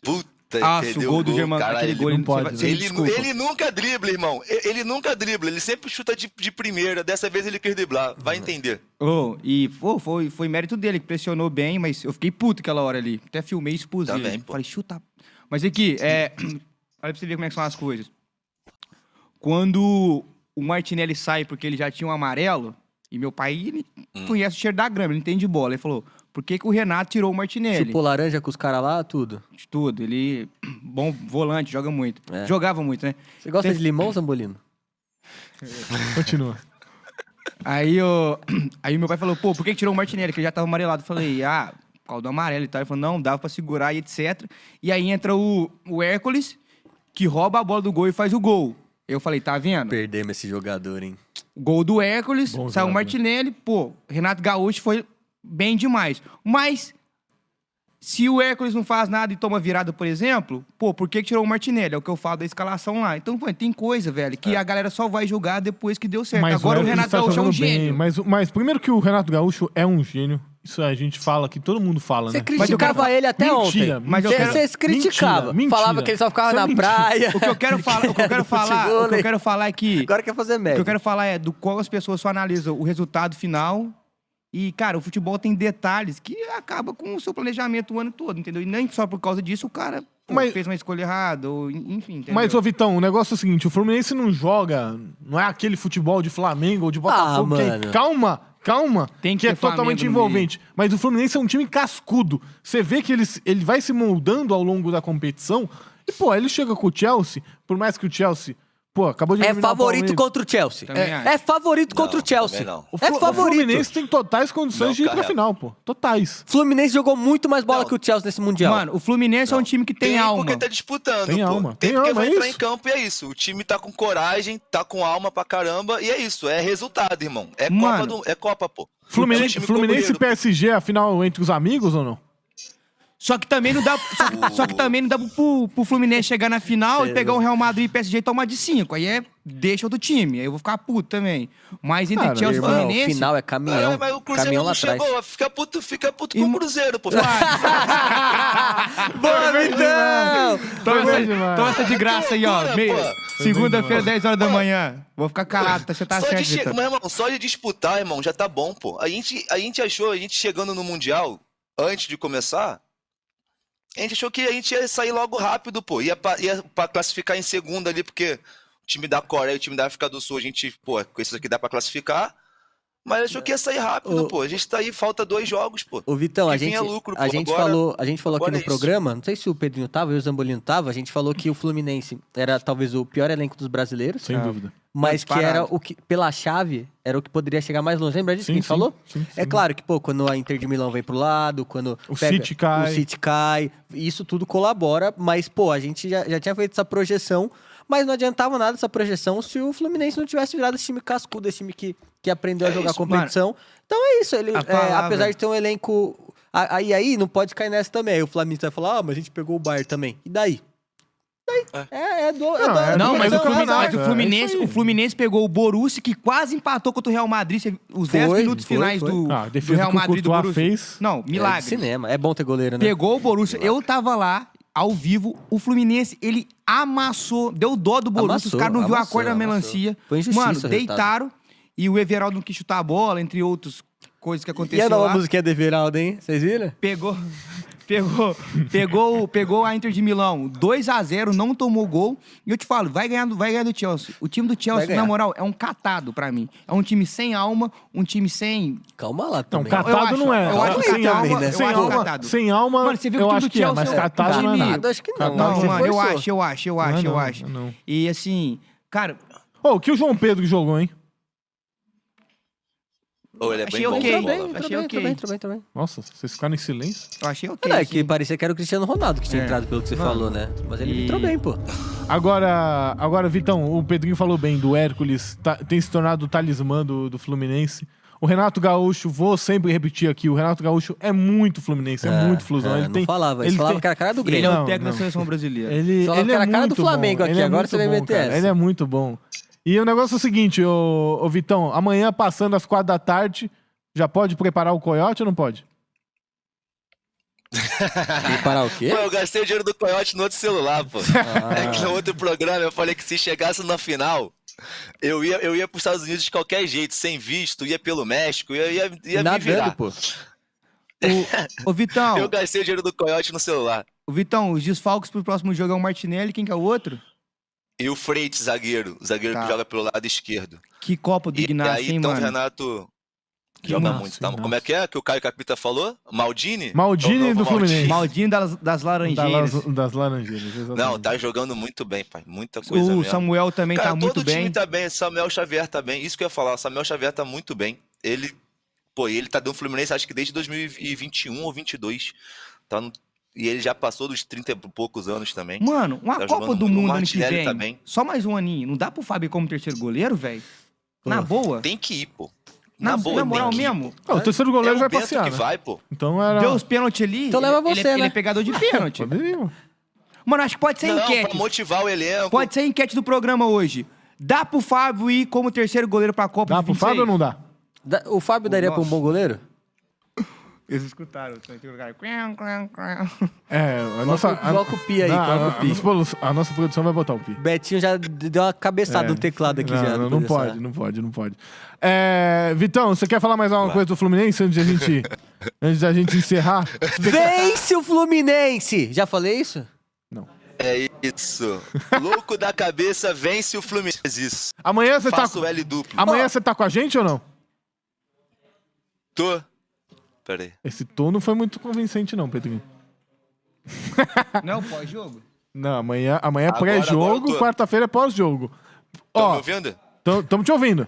Puta, Ah, se o perdeu gol do Germán, cara, aquele ele gol, não ele pode, você me desculpa. Ele nunca dribla, irmão. Ele nunca dribla. Ele sempre chuta de primeira. Dessa vez ele quis driblar. Vai entender. Foi mérito dele, que pressionou bem, mas eu fiquei puto aquela hora ali. Até filmei e expus Também, ele. pô. Falei, chuta. Mas aqui, olha pra você ver como é que são as coisas. Quando o Martinelli sai porque ele já tinha um amarelo, e meu pai ele conhece o cheiro da grama, ele entende de bola. Ele falou, por que o Renato tirou o Martinelli? Chupou laranja com os caras lá, tudo. De tudo, ele... Bom volante, joga muito. É. Jogava muito, né? Você gosta Teve- de limão, Zambolino? Continua. Aí meu pai falou, pô, por que tirou o Martinelli? Que ele já tava amarelado. Eu falei, por causa do amarelo e tal. Ele falou, não, dava pra segurar e etc. E aí entra o Hércules, que rouba a bola do gol e faz o gol. Eu falei, tá vendo? Perdemos esse jogador, hein? Gol do Hércules, Bom saiu o jogador. Martinelli, pô, Renato Gaúcho foi bem demais. Mas, se o Hércules não faz nada e toma virada, por exemplo, pô, por que tirou o Martinelli? É o que eu falo da escalação lá. Então, pô, tem coisa, velho, que a galera só vai julgar depois que deu certo. Agora o Hércules Renato tá Gaúcho é um jogando bem, gênio. Mas primeiro que o Renato Gaúcho é um gênio. Isso a gente fala, que todo mundo fala, Você né? criticava ele até Mentira, ontem. mas eu quero- Você criticava. Mentira. Falava que ele só ficava Isso é na mentira. praia. O que eu quero falar, o que eu quero falar é que Agora quer fazer o que média. eu quero falar é do qual as pessoas só analisam o resultado final. E, cara, o futebol tem detalhes que acaba com o seu planejamento o ano todo, entendeu? E nem só por causa disso o cara fez uma escolha errada, ou enfim, entendeu? Mas, ô Vitão, o negócio é o seguinte, o Fluminense não joga, não é aquele futebol de Flamengo ou de Botafogo, que mano. calma, Tem que que é ter Flamengo totalmente no envolvente. Mas o Fluminense é um time cascudo. Você vê que ele vai se moldando ao longo da competição e, pô, ele chega com o Chelsea, por mais que o Chelsea, pô, acabou de É eliminar o favorito Palmeiras. contra o Chelsea. Também acho. É favorito contra o Chelsea. também não. É O favorito. Fluminense tem totais condições Não, de ir pra carrega. final, pô. Totais. Fluminense jogou muito mais bola Não. que o Chelsea nesse Mundial. Mano, o Fluminense é um time que tem alma. porque tá disputando, Tem pô. alma, Tem tem porque alma, vai é entrar isso. em campo e é isso. O time tá com coragem, tá com alma pra caramba e é isso. É resultado, irmão. É Mano, Copa, é Copa, pô. É um Fluminense time e cobreiro. PSG, a final entre os amigos ou não? Só que também não dá, só que também não dá pro Fluminense chegar na final e pegar o Real Madrid e PSG e tomar de 5. Aí deixa outro time. Aí eu vou ficar puto também. Mas entre Cara, Chelsea e Irmão, o Fluminense... final é caminhão. Mas o Cruzeiro Caminhão não lá atrás. chegou. Fica puto com o Cruzeiro, pô. Boa, Vitão! Toma essa de graça aí, ó. loucura, pô. Segunda-feira, 10 horas da manhã. Vou ficar calado, você tá Só certo, de, Vitor. mas, irmão, só de disputar, irmão, já tá bom, pô. A gente achou, a gente chegando no Mundial, antes de começar, a gente achou que a gente ia sair logo rápido, pô. Ia pra classificar em segunda ali, porque o time da Coreia e o time da África do Sul, a gente, pô, com esses aqui dá pra classificar. Mas achou que ia sair rápido, pô. A gente tá aí, falta 2 jogos, pô. Ô, Vitão, Que a gente, vinha lucro, a pô. gente Agora- falou aqui agora no é isso. programa, não sei se o Pedrinho tava, eu e o Zambolino tava, a gente falou que o Fluminense era talvez o pior elenco dos brasileiros, Sem dúvida. mas que Disparado. era o que, pela chave, era o que poderia chegar mais longe. Lembra disso Sim, que a gente sim, falou? sim, É sim. claro que, pô, quando a Inter de Milão vem pro lado, quando O City cai. o City cai, isso tudo colabora, mas, pô, a gente já tinha feito essa projeção, mas não adiantava nada essa projeção se o Fluminense não tivesse virado esse time cascudo, esse time que aprendeu a jogar isso, competição. Então é isso, ele, A palavra- apesar de ter um elenco... Aí não pode cair nessa também. Aí o Flamengo vai falar, mas a gente pegou o Bayern também. E daí? Não, mas campeonato, o Fluminense, é isso aí. o Fluminense pegou o Borussia, que quase empatou contra o Real Madrid. Os 10 Foi, minutos foi, finais foi. do, Ah, a do defesa Real que o Madrid do Courtois Borussia. fez. Não, É de milagre. cinema. É bom ter goleiro, né? Pegou o Borussia. Eu tava lá, ao vivo. O Fluminense, ele amassou. Deu dó do Borussia. Amassou, os caras não viu a amassou, cor da amassou. melancia. Foi injustiça Mano, o resultado. deitaram. E o Everaldo não quis chutar a bola, entre outras coisas que E aconteceram a nova lá. musiquinha do Everaldo, hein? Vocês viram? Pegou a Inter de Milão 2-0, não tomou gol. E eu te falo, vai ganhar do Chelsea. O time do Vai Chelsea, ganhar. na moral, é um catado pra mim. É um time sem alma, um time sem... Calma lá Não, também. catado acho- não é. eu acho sem catado alma, também, né? sem Eu acho alma, catado. sem alma, Mano, você viu eu que o acho time que do é, Chelsea mas é um catado não é time- nada. Acho que não. Catado Não, Você mano, eu forçou. acho. Não, não. E assim, cara, Ô, o que o João Pedro jogou, hein? Ô, ele é Achei bem bom ok. de Entrou bola, bem, velho. Achei ok. entrou bem. Nossa, vocês ficaram em silêncio? eu achei ok. Não, é assim. que parecia que era o Cristiano Ronaldo que tinha É. entrado pelo que você falou, né? Mas ele E- entrou bem, pô. Agora, Vitão, o Pedrinho falou bem do Hércules, tem se tornado o talismã do Fluminense. O Renato Gaúcho, vou sempre repetir aqui, o Renato Gaúcho é muito Fluminense, é muito flusão. Ele não tem, falava, ele ele falava tem- que era a cara do Ele Grêmio. é Não, o técnico não. da seleção brasileira. Ele Falava que é era a cara do muito Flamengo bom, aqui, ele é agora muito você vai bom, meter cara. essa. Ele é muito bom. E o negócio é o seguinte, ô Vitão, amanhã passando às 4 da tarde, já pode preparar o coiote ou não pode? Preparar o quê? Pô, eu gastei o dinheiro do Coyote no outro celular, pô. É que no outro programa eu falei que se chegasse na final, eu ia pros Estados Unidos de qualquer jeito, sem visto, ia pelo México, ia me Nadando, virar. pô. Ô, Vitão, Eu gastei o dinheiro do Coyote no celular. os desfalques pro próximo jogo é o Martinelli, quem que é o outro? E o Freitas, zagueiro. O zagueiro Tá. que joga pelo lado esquerdo. Que Copa do E Ignacio, aí, hein, então, o mano? Renato Que joga massa, muito. Tá? massa. Como é que o Caio Capita falou? Maldini? Maldini É o novo do Fluminense. Maldinho das Laranjeiras. Das Laranjeiras, exatamente. Não, tá jogando muito bem, pai. Muita coisa O mesmo. Samuel também Cara, tá muito todo time bem. tá bem. Samuel Xavier tá bem. Isso que eu ia falar. Samuel Xavier tá muito bem. Ele tá dentro do Fluminense, acho que desde 2021 ou 22. Tá e ele já passou dos 30 e poucos anos também. Mano, uma Tá Copa jogando do muito. O Mundo ano que Martinelli vem. tá bem. Só mais um aninho. Não dá pro Fábio como terceiro goleiro, velho? Na boa? Tem que ir, pô. Na boa, moral tem que ir, mesmo? Ah, o terceiro goleiro É o vai Bento passear, que né? vai, pô. Então era... Deu os pênaltis ali. Então leva você, ele né? é pegador de pênalti. Poderia, mano. Mano, acho que pode ser Não, pra enquete. motivar o elenco. Pode ser enquete do programa hoje. Dá pro Fábio ir como terceiro goleiro pra Copa Dá de pro 26? Fábio ou não dá? O Fábio daria pra um bom goleiro? Eles escutaram. É, a nossa... Coloca o pi aí, coloca o pi. A nossa produção vai botar o pi. Betinho já deu uma cabeçada no teclado aqui já. Não, depois dessa- não pode. Vitão, você quer falar mais alguma coisa do Fluminense antes da gente encerrar? Vence o Fluminense! Já falei isso? Não. É isso. Louco da cabeça vence o Fluminense. Isso. Amanhã você tá... Faço o L duplo. Amanhã você tá com a gente ou não? Tô. Pera aí. Esse tom não foi muito convincente não, Pedrinho. Não, pós-jogo? Não, amanhã é Agora pré-jogo, eu tô. quarta-feira é pós-jogo. Tá me Ó, ouvindo? tamo te ouvindo.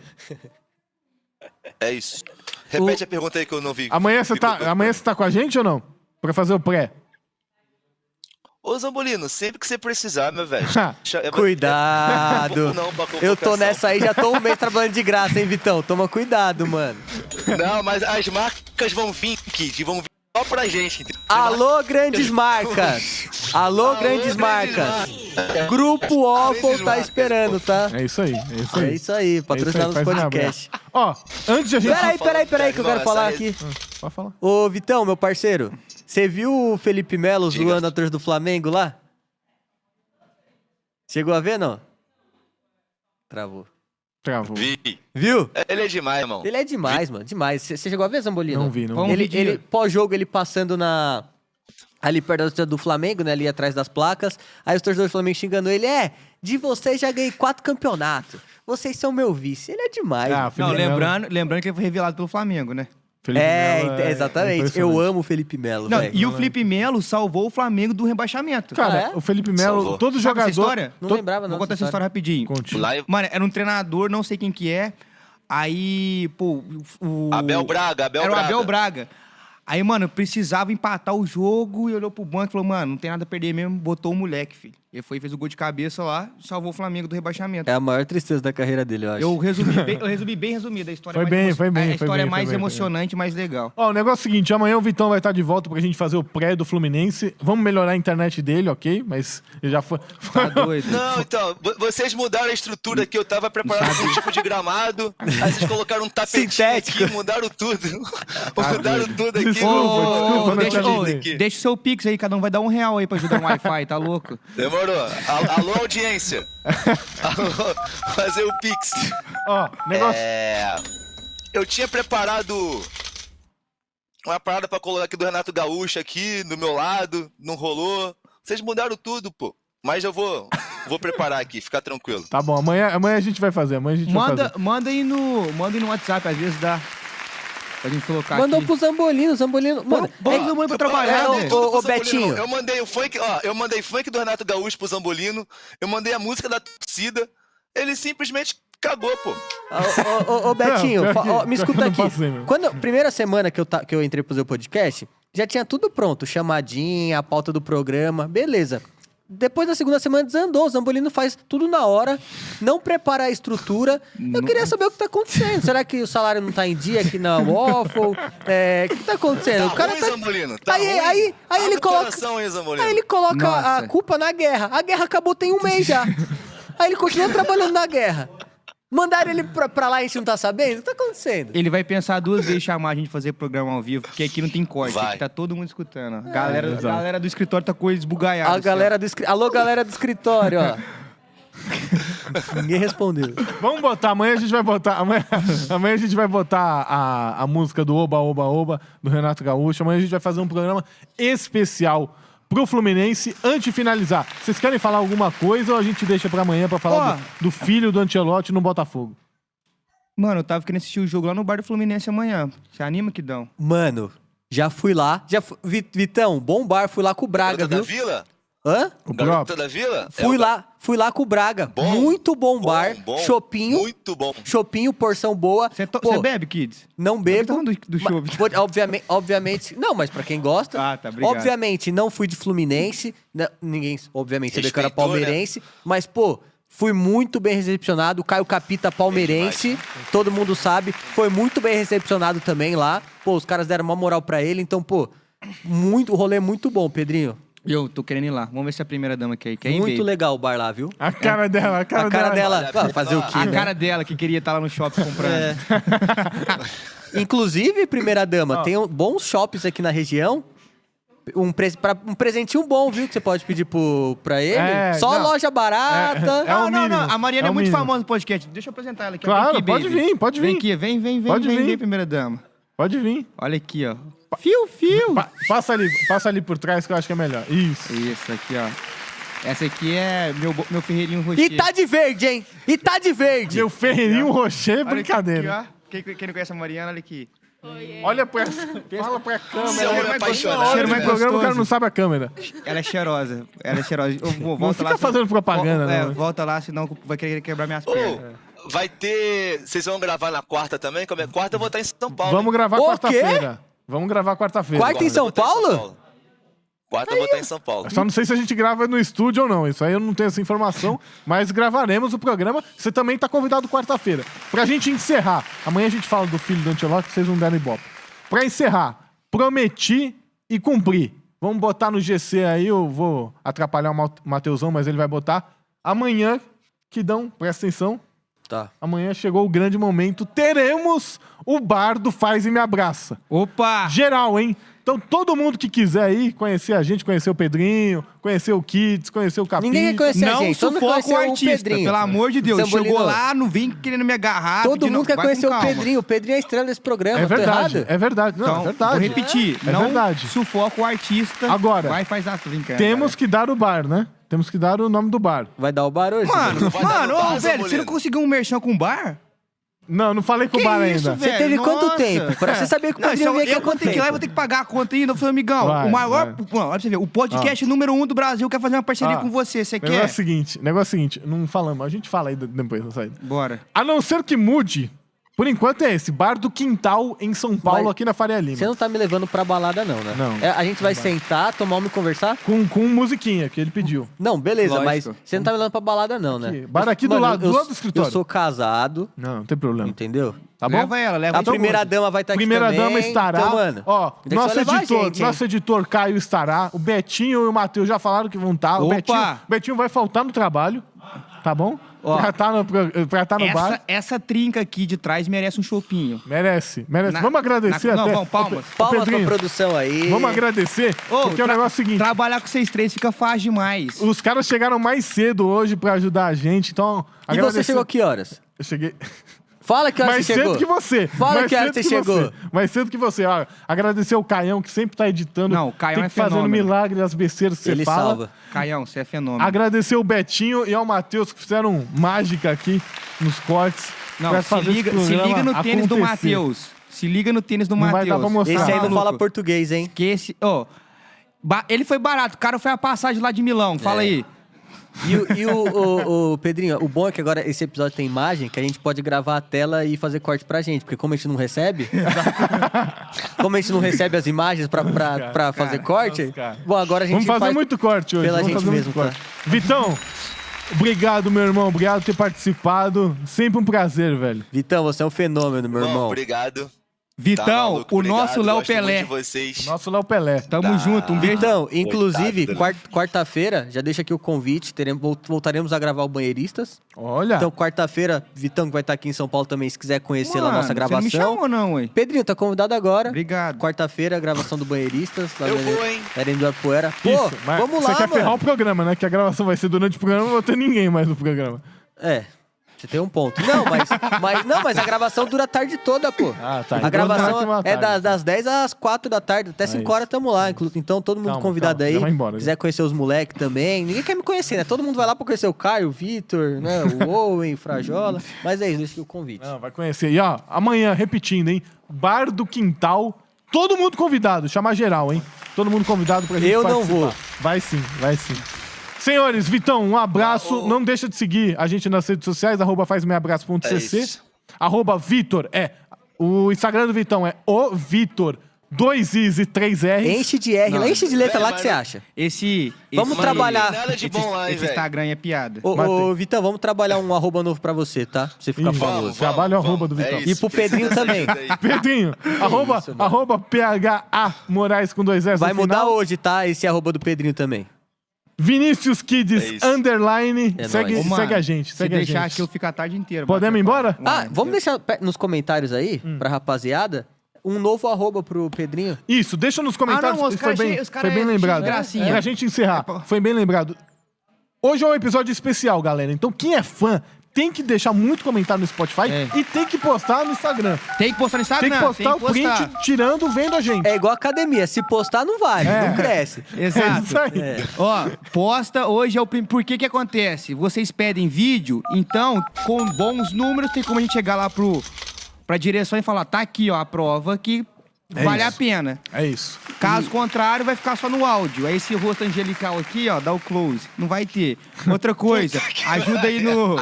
É isso. Repete a pergunta aí que eu não vi. Amanhã você tá com a gente ou não? Pra fazer o pré. Ô, Zambolino, sempre que você precisar, meu velho. Cuidado. Não, pra Eu tô convocação. nessa aí, já tô um mês trabalhando de graça, hein, Vitão? Toma cuidado, mano. Não, mas as marcas vão vir, Kid, vão vir só pra gente. Entendeu? Alô, grandes marcas. Alô, grandes marcas. Grupo Waffle tá esperando, tá? É isso aí, é isso aí. É isso aí, patrocinar nos faz um podcasts. Ó, antes de a gente... Peraí, que eu quero falar aqui. Pode falar. Ô, Vitão, meu parceiro, você viu o Felipe Melo Diga. zoando a torcida do Flamengo lá? Chegou a ver, não? Travou. Travou. Vi. Viu? Ele é demais, irmão. Ele é demais, mano, demais. Você chegou a ver, Zambolino? Não vi, não Vamos vi. ver. Ele pós-jogo, ele passando ali perto da torcida do Flamengo, né, ali atrás das placas. Aí os torcedores do Flamengo xingando ele, de vocês já ganhei 4 campeonatos. Vocês são meu vice. Ele é demais. Ah, mano. Felipe Não, Melo. lembrando que ele foi revelado pelo Flamengo, né? Felipe Melo Exatamente. Eu impressionante. amo o Felipe Melo, Não, velho. e o Felipe Melo salvou o Flamengo do rebaixamento. Cara, Ah, é? o Felipe Melo, Salvou. todo Sabe essa jogador... história? Não to- lembrava, não. Vou contar essa história rapidinho. Conte. Lá, Mano, era um treinador, não sei quem que é. Aí, pô, o... Abel Braga, Era o Abel Braga. Aí, mano, precisava empatar o jogo e olhou pro banco e falou, mano, não tem nada a perder mesmo, botou o moleque, filho. Ele foi e fez o gol de cabeça lá, salvou o Flamengo do rebaixamento. É a maior tristeza da carreira dele, eu acho. Eu resumi bem resumida a história. Foi bem, foi bem, A foi história bem, é mais foi bem, foi emocionante, mais legal. Ó, o negócio é o seguinte, amanhã o Vitão vai estar de volta pra gente fazer o pré do Fluminense. Vamos melhorar a internet dele, ok? Mas ele já foi... Tá doido. Não, então, vocês mudaram a estrutura aqui, eu tava preparado com um tipo de gramado, aí vocês colocaram um tapetinho Sintético. aqui, mudaram tudo. Mudaram tudo aqui. Desculpa, não deixa, te ô, avisei. aqui. deixa o seu Pix aí, cada um vai dar R$1 aí pra ajudar um Wi-Fi, tá louco? Demorou. Alô, audiência. Alô, fazer o Pix. Ó, negócio... Eu tinha preparado uma parada pra colocar aqui do Renato Gaúcho aqui, do meu lado, não rolou. Vocês mudaram tudo, pô. Mas eu vou preparar aqui, fica tranquilo. Tá bom, amanhã a gente vai fazer, amanhã a gente vai fazer. Manda aí no WhatsApp, às vezes dá pra gente colocar Mandou aqui. pro Zambolino. Mano, Bota todo mundo pra trabalhar, ô, né? ô, Pro Zambolino, Betinho. Eu mandei o funk, ó, eu mandei funk do Renato Gaúcho pro Zambolino, eu mandei a música da torcida, ele simplesmente cagou, pô. Ô, Betinho, Não, pior que- me pior que escuta eu não aqui. passei mesmo. Primeira semana que eu entrei pro seu podcast, já tinha tudo pronto. Chamadinha, a pauta do programa, beleza. Depois da segunda semana desandou, o Zambolino faz tudo na hora, não prepara a estrutura. Eu queria saber o que tá acontecendo. Será que o salário não tá em dia aqui na Waffle? O que tá acontecendo? Tá o cara ruim, tá... Zambolino, tá aí, ruim. aí ele Abre o coloca... coração aí, Zambolino. Aí ele coloca a Nossa. culpa na guerra. A guerra acabou tem um mês já. Aí ele continua trabalhando na guerra. Mandaram ele pra lá e a gente não tá sabendo? O que tá acontecendo? Ele vai pensar 2 vezes chamar a gente fazer programa ao vivo, porque aqui não tem corte, Vai. aqui tá todo mundo escutando. Ó. Galera do escritório tá com eles esbugalhada. A galera do Alô, galera do escritório, ó. Ninguém respondeu. Vamos botar, amanhã a gente vai botar. Amanhã a gente vai botar a música do Oba, Oba, Oba, do Renato Gaúcho. Amanhã a gente vai fazer um programa especial pro Fluminense. Antes de finalizar, vocês querem falar alguma coisa ou a gente deixa pra amanhã pra falar do filho do Ancelotti no Botafogo? Mano, eu tava querendo assistir o jogo lá no bar do Fluminense amanhã. Você anima, Kidão? Mano, já fui lá. Vitão, bom bar, fui lá com o Braga, Garota da viu? Vila? Hã? O Garota próprio? da Vila? Fui lá com o Braga. Bom, Muito bom bar. bom, Chopinho. Muito bom. Chopinho, porção boa. Você Pô, bebe, Kids? não bebo. Tá falando do chopp. Obviamente. Não, mas pra quem gosta. Ah, tá, obrigado. Obviamente, não fui de Fluminense. Ninguém, obviamente, sabia que eu era Respeitou, palmeirense. Mas, pô, fui muito bem recepcionado. O Caio Capita, palmeirense. Todo mundo sabe. Foi muito bem recepcionado também lá. Pô, os caras deram uma moral pra ele. Então, pô, o rolê é muito bom, Pedrinho. Eu tô querendo ir lá. Vamos ver se a primeira dama quer ir. Quer ir, Muito baby? legal o bar lá, viu? A cara dela, a cara A cara dela. dela. Vale a pena. Fazer o quê, A né? cara dela que queria estar lá no shopping comprando. É. Inclusive, primeira dama, tem bons shops aqui na região. Um presentinho bom, viu? Que você pode pedir pra ele. Só não. loja barata. É o Não, mínimo. A Mariana É é o muito mínimo. famosa no podcast. Deixa eu apresentar ela aqui. Claro, Vem aqui, pode baby. vir, pode vir. Vem aqui, vem, Pode vir. primeira dama. Pode vir. Olha aqui, ó. Fio. Passa ali por trás que eu acho que é melhor. Isso. Isso, aqui, ó. Essa aqui é meu Ferreirinho Rocher. E tá de verde, hein? E tá de verde. Meu Ferreirinho Rocher é Olha aqui, brincadeira. ó. Quem não conhece a Mariana, olha aqui. Olha pra fala pra câmera. Seu homem Cheiro apaixonado. mais né? programa, o cara não sabe a câmera. Ela é cheirosa. Não Volta lá. fica fazendo propaganda, não. Volta lá, senão vai querer quebrar minhas Ô, pernas. vai ter... Vocês vão gravar na quarta também? Como é quarta, eu vou estar em São Paulo. Vamos gravar O quarta-feira. Vamos gravar quarta-feira. Quarta em São Paulo? Quarta eu vou estar em São Paulo. Só não sei se a gente grava no estúdio ou não. Isso aí eu não tenho essa informação. Mas gravaremos o programa. Você também tá convidado quarta-feira. Pra gente encerrar. Amanhã a gente fala do filho do Ancelotti, vocês não deram ibope. Pra encerrar, prometi e cumpri. Vamos botar no GC aí, eu vou atrapalhar o Mateusão, mas ele vai botar. Amanhã, Kidão, presta atenção. Tá. Amanhã chegou o grande momento. Teremos o bar do Faz e Me Abraça. Opa! Geral, hein? Então, todo mundo que quiser aí conhecer a gente, conhecer o Pedrinho, conhecer o Kids, conhecer o Capita. Ninguém quer conhecer a Não gente. Todo mundo sufoca conheceu o artista, Pedrinho. pelo amor de Deus. Sambolino. Chegou lá, não vem querendo me agarrar. Todo pedindo- mundo quer vai com conhecer o calma. Pedrinho. O Pedrinho é a estrela desse programa, É verdade, tá errado? é verdade. Não, Então, é verdade. vou repetir. É não verdade. sufoca o artista. Agora, vai faz a brincando. Temos que dar o bar, né? Temos que dar o nome do bar. Vai dar o bar hoje? Mano, Vai dar no ô, bar, velho, você Zambolino. não conseguiu um merchan com bar? Não falei com o Que bar isso, ainda. velho? Você teve quanto Nossa. tempo? Pra você saber que o Não, Pedrinho isso vinha aqui eu há vou quanto ter que ir lá e tempo? vou ter que pagar a conta ainda. Eu falei, amigão, Vai, o maior... vai. Mano, olha pra você ver, o podcast número 1 do Brasil quer fazer uma parceria com você. Você Negócio é quer? o seguinte, não falamos, a gente fala aí depois da saída. Bora. A não ser que mude, por enquanto é esse, Bar do Quintal em São Paulo, Mas aqui na Faria Lima. Você não tá me levando pra balada, não, né? Não. A gente vai sentar, tomar uma e conversar? Com musiquinha que ele pediu. Não, beleza, Lógico. mas você não tá me levando pra balada, não, né? Aqui, bar aqui do lado do escritório. Eu sou casado, Não tem problema. entendeu? Tá bom? Leva ela, leva A primeira dama vai estar aqui Primeira também. dama estará. Então, mano, Ó, tem que só nosso levar a editor, gente, hein? nosso editor Caio estará. O Betinho e o Matheus já falaram que vão estar. O Opa! Betinho vai faltar no trabalho, tá bom? Ó, pra estar no bar. Essa trinca aqui de trás merece um chopinho. Merece. Na- Vamos agradecer Não, até. vamos, palmas. Palmas pra Pedrinho, produção aí. vamos agradecer, Ô, porque é o negócio seguinte. Trabalhar com vocês três fica fácil demais. Os caras chegaram mais cedo hoje pra ajudar a gente, então... E você agradecer- chegou que horas? Eu cheguei... Fala que horas Mais você chegou. cedo que você. Fala mais que hora cedo você chegou. Mais cedo que você. Ó, agradecer o Caião, que sempre tá editando. Não, o Caião tem é que fazendo fenômeno. milagre das besteiras que Ele você fala. salva. Caião, você é fenômeno. Agradecer o Betinho e ao Matheus, que fizeram mágica aqui nos cortes. Não, pra se fazer esse liga programa no tênis do acontecer. Matheus. Se liga no tênis do Não vai Matheus. dar pra mostrar. Esse aí não maluco. fala português, hein? Que esse... Ó, ele foi barato. O cara foi a passagem lá de Milão. Fala aí. E o Pedrinho, o bom é que agora esse episódio tem imagem, que a gente pode gravar a tela e fazer corte pra gente, porque como a gente não recebe, como a gente não recebe as imagens pra fazer corte, cara. bom, agora a gente Vamos fazer faz muito corte hoje. pela Vamos gente fazer mesmo, muito corte. Vitão, obrigado, meu irmão. Obrigado por ter participado. Sempre um prazer, velho. Vitão, você é um fenômeno, meu Bom, irmão. obrigado. Tá Vitão, maluco, o obrigado, nosso Léo gosto muito Pelé. de vocês. Nosso Léo Pelé. Tamo junto. Um beijo. Então, inclusive, Coitado. quarta-feira, já deixa aqui o convite, voltaremos a gravar o Banheiristas. Olha. Então, quarta-feira, Vitão, que vai estar aqui em São Paulo também, se quiser conhecer lá a nossa Mano, gravação. Você não me chamou não, ué. Pedrinho, tá convidado agora. Obrigado. Quarta-feira, gravação do Banheiristas. Lá Eu na- vou, hein? Era em Ibirapuera. Pô, Isso, mas vamos você lá, quer ferrar mano. o programa, né? Que a gravação vai ser durante o programa, não vai ter ninguém mais no programa. É, você tem um ponto. Não, mas a gravação dura a tarde toda, pô. Ah, tá. A Então gravação durante uma é tarde. das 10 às 4 da tarde, até 5 horas tamo lá. Então, todo mundo Calma, convidado calma, aí. já vai embora, Quiser conhecer os moleques também. Ninguém quer me conhecer, né? Todo mundo vai lá pra conhecer o Caio, o Vitor, né? O Owen, o Frajola. Mas é isso, deixa aqui o convite. Não, vai conhecer. E ó, amanhã, repetindo, hein? Bar do Quintal. Todo mundo convidado, chamar geral, hein? Todo mundo convidado pra gente Eu não participar. vou. Vai sim, vai sim. Senhores, Vitão, um abraço. Não deixa de seguir a gente nas redes sociais, @fazmeabraço.cc. É isso. @Vitor, o Instagram do Vitão é o Vitor, 2 Is e 3 R's. Enche de R, lá, enche de letra lá que mas- você acha. Vamos Mas trabalhar. Não tem nada de bom lá, hein, Esse velho. Instagram é piada. Ô, Vitão, vamos trabalhar um arroba novo pra você, tá? Pra você ficar Isso. famoso. Vamos. Trabalho arroba do Vitão. É isso, E pro precisa Pedrinho dessa também. ajuda aí. Pedrinho, isso, mano. arroba PHA Moraes com 2 S Vai no mudar final. hoje, tá? Esse arroba do Pedrinho também. Vinícius Kids, É isso. underline. É segue, nóis. Ô, mano, segue a gente, Se segue a deixar gente. aqui, eu fico a tarde inteira. Podemos ir embora? Ah, vamos deixar nos comentários aí, pra rapaziada, um novo arroba pro Pedrinho. Isso, deixa nos comentários. Ah, não, os Isso foi caras bem, os caras foi bem é lembrado. cheio de gracinha. Pra gente encerrar, foi bem lembrado. Hoje é um episódio especial, galera. Então, quem é fã, tem que deixar muito comentário no Spotify e tem que postar no Instagram. Tem que postar no Instagram. Tem que postar o print tirando, vendo a gente. É igual academia, se postar não vale, não cresce. Exato. É isso aí. Ó, posta hoje é o Por que acontece? Vocês pedem vídeo, então, com bons números, tem como a gente chegar lá pra direção e falar, tá aqui, ó, a prova que vale a pena. É isso. Caso contrário, vai ficar só no áudio. Aí esse rosto angelical aqui, ó, dá o close. Não vai ter. Outra coisa, ajuda aí no...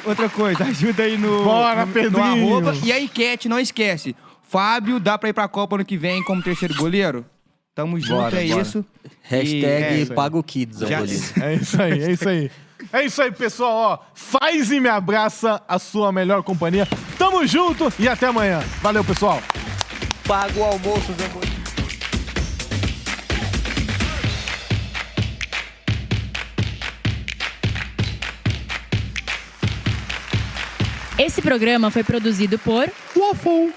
Outra coisa, ajuda aí no... Bora, no Pedrinho. arroba. E a enquete, não esquece. Fábio, dá pra ir pra Copa ano que vem como terceiro goleiro? Tamo junto, é isso. Hashtag isso aí. Pago Kids, Já- É isso aí, é isso aí. É isso aí, pessoal, ó. Faz e me abraça, a sua melhor companhia. Tamo junto e até amanhã. Valeu, pessoal. Pago o almoço, Zé Bolinha. Esse programa foi produzido por Waffle.